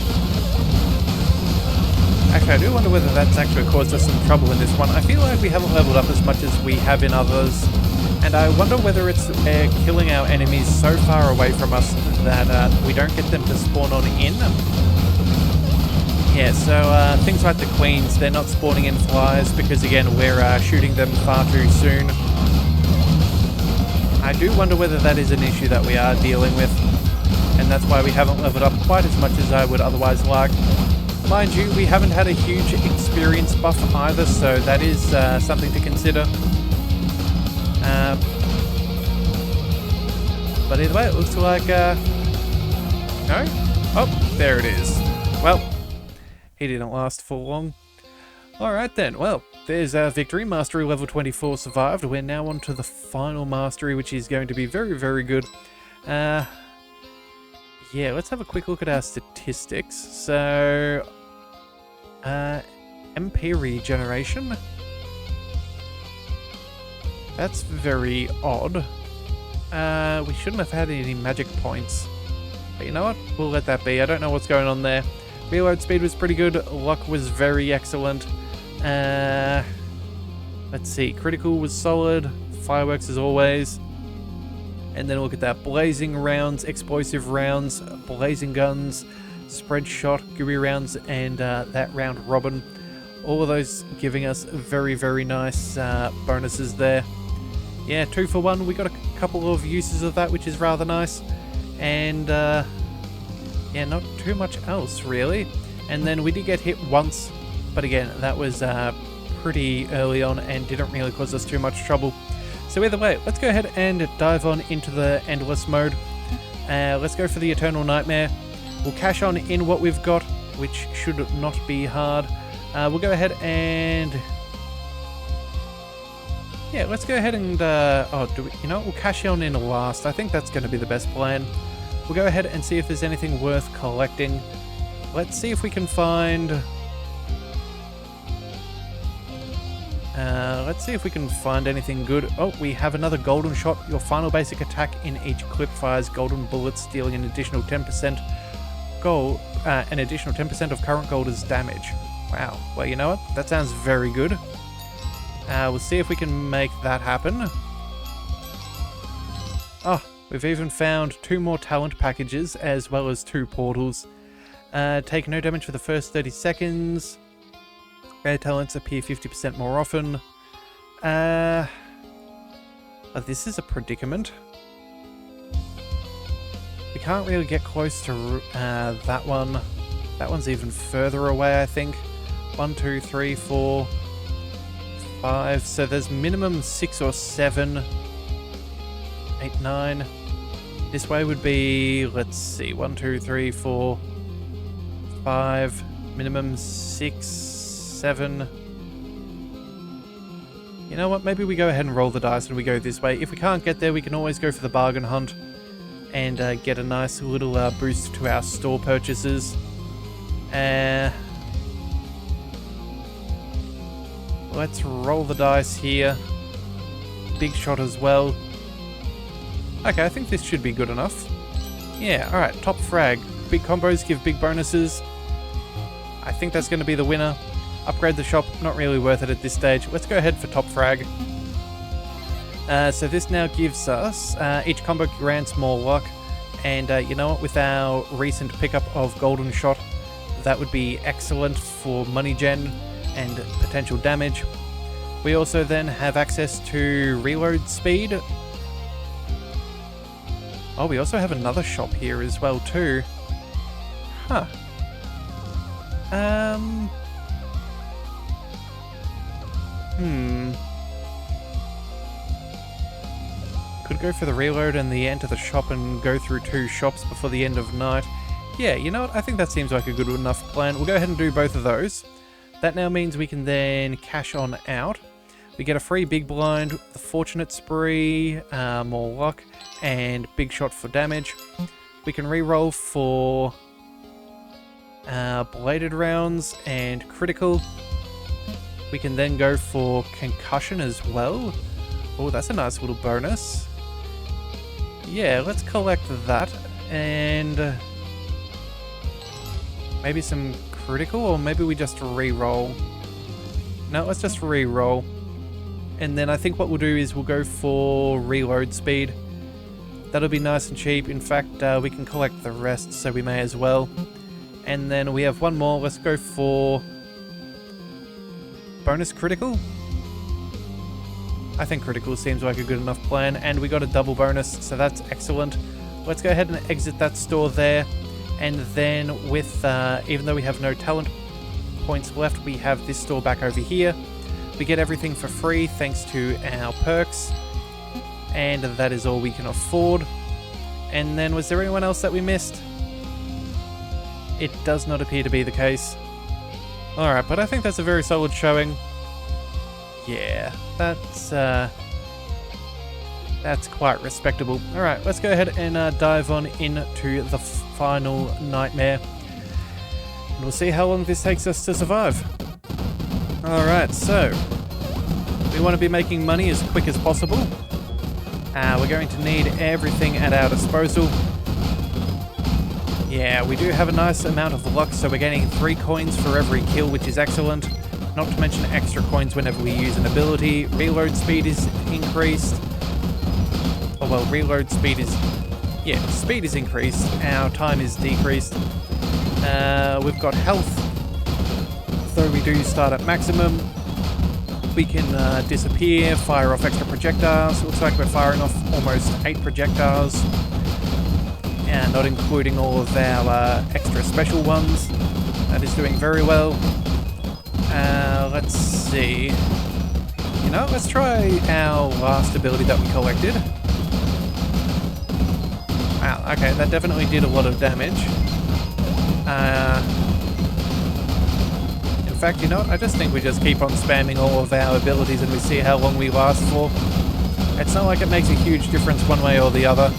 Actually, I do wonder whether that's actually caused us some trouble in this one. I feel like we haven't leveled up as much as we have in others. And I wonder whether it's killing our enemies so far away from us that we don't get them to spawn on in. Yeah, so things like the queens, they're not spawning in flies because, again, we're shooting them far too soon. I do wonder whether that is an issue that we are dealing with, and that's why we haven't leveled up quite as much as I would otherwise like. Mind you, we haven't had a huge experience buff either, so that is something to consider. But either way, it looks like... No? Oh, there it is. Well, he didn't last for long. Alright then, well, there's our victory. Mastery level 24 survived. We're now on to the final mastery, which is going to be very, very good. Yeah, let's have a quick look at our statistics. So, MP regeneration. That's very odd. We shouldn't have had any magic points. But you know what? We'll let that be. I don't know what's going on there. Reload speed was pretty good. Luck was very excellent. Let's see. Critical was solid. Fireworks as always. And then look at that. Blazing rounds, explosive rounds, blazing guns, spread shot, gooey rounds, and that round robin. All of those giving us very, very nice bonuses there. Yeah, 2 for 1. We got a couple of uses of that, which is rather nice. And yeah, not too much else really. And then we did get hit once, but again, that was pretty early on and didn't really cause us too much trouble. So either way, let's go ahead and dive on into the endless mode. Let's go for the Eternal Nightmare. We'll cash on in what we've got, which should not be hard. We'll go ahead and... yeah, let's go ahead and... you know what? We'll cash on in last. I think that's going to be the best plan. We'll go ahead and see if there's anything worth collecting. Let's see if we can find... let's see if we can find anything good. Oh, we have another golden shot. Your final basic attack in each clip fires golden bullets, dealing an additional 10% gold, an additional 10% of current gold as damage. Wow. Well, you know what? That sounds very good. We'll see if we can make that happen. Oh, we've even found 2 more talent packages as well as 2 portals. Take no damage for the first 30 seconds. Rare talents appear 50% more often. Oh, this is a predicament. We can't really get close to that one. That one's even further away, I think. 1, 2, 3, 4, 5. So there's minimum 6 or 7. 8, 9. This way would be, let's see, 1, 2, 3, 4, 5. Minimum 6, 7. You know what? Maybe we go ahead and roll the dice and we go this way. If we can't get there, we can always go for the bargain hunt and get a nice little boost to our store purchases. Let's roll the dice here. Big shot as well. Okay, I think this should be good enough. Yeah, alright, top frag. Big combos give big bonuses. I think that's going to be the winner. Upgrade the shop, not really worth it at this stage. Let's go ahead for top frag. So this now gives us, each combo grants more luck. And you know what, with our recent pickup of Golden Shot, that would be excellent for money gen and potential damage. We also then have access to reload speed. Oh, we also have another shop here as well too. Huh. Could go for the reload and the enter the shop and go through 2 shops before the end of night. Yeah, you know what? I think that seems like a good enough plan. We'll go ahead and do both of those. That now means we can then cash on out. We get a free big blind, the fortunate spree, more luck, and big shot for damage. We can reroll for bladed rounds and critical. We can then go for concussion as well. Oh, that's a nice little bonus. Yeah, let's collect that. And maybe some critical, or maybe we just re-roll. No, let's just re-roll. And then I think what we'll do is we'll go for reload speed. That'll be nice and cheap. In fact, we can collect the rest, so we may as well. And then we have one more. Let's go for bonus critical. I think critical seems like a good enough plan. And we got a double bonus, so that's excellent. Let's go ahead and exit that store there. And then with, even though we have no talent points left, we have this store back over here. We get everything for free thanks to our perks. And that is all we can afford. And then was there anyone else that we missed? It does not appear to be the case. Alright, but I think that's a very solid showing. Yeah, that's quite respectable. Alright, let's go ahead and dive on into the final nightmare. And we'll see how long this takes us to survive. Alright, so we want to be making money as quick as possible. We're going to need everything at our disposal. Yeah, we do have a nice amount of luck, so we're getting 3 coins for every kill, which is excellent. Not to mention extra coins whenever we use an ability. Reload speed is increased. Oh well, reload speed is... yeah, speed is increased. Our time is decreased. We've got health. Though we do start at maximum. We can disappear, fire off extra projectiles. Looks like we're firing off almost 8 projectiles. And not including all of our extra special ones. That is doing very well. Let's see. You know, let's try our last ability that we collected. Wow, okay, that definitely did a lot of damage. In fact, you know what? I just think we just keep on spamming all of our abilities and we see how long we last for. It's not like it makes a huge difference one way or the other.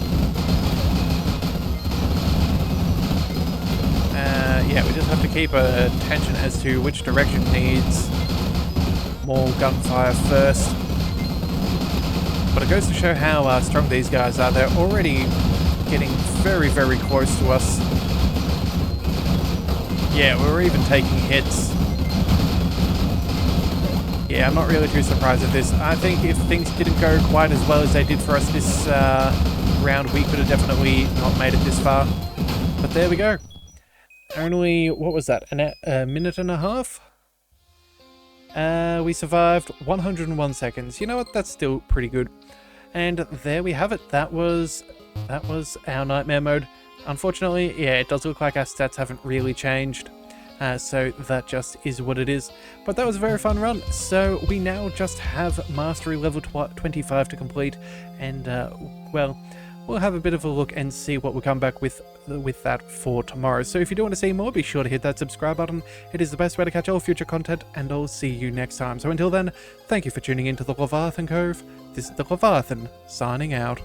Yeah, we just have to keep attention as to which direction needs more gunfire first. But it goes to show how strong these guys are. They're already getting very, very close to us. Yeah, we're even taking hits. Yeah, I'm not really too surprised at this. I think if things didn't go quite as well as they did for us this round, we could have definitely not made it this far. But there we go. Only, what was that, a minute and a half? We survived 101 seconds. You know what, that's still pretty good. And there we have it. That was our nightmare mode. Unfortunately, yeah, it does look like our stats haven't really changed. So that just is what it is. But that was a very fun run. So we now just have Mastery level 25 to complete. And, well, we'll have a bit of a look and see what we'll come back with that for tomorrow. So if you do want to see more, be sure to hit that subscribe button. It is the best way to catch all future content, and I'll see you next time. So until then, thank you for tuning in to the Leviathan Cove. This is the Leviathan, signing out.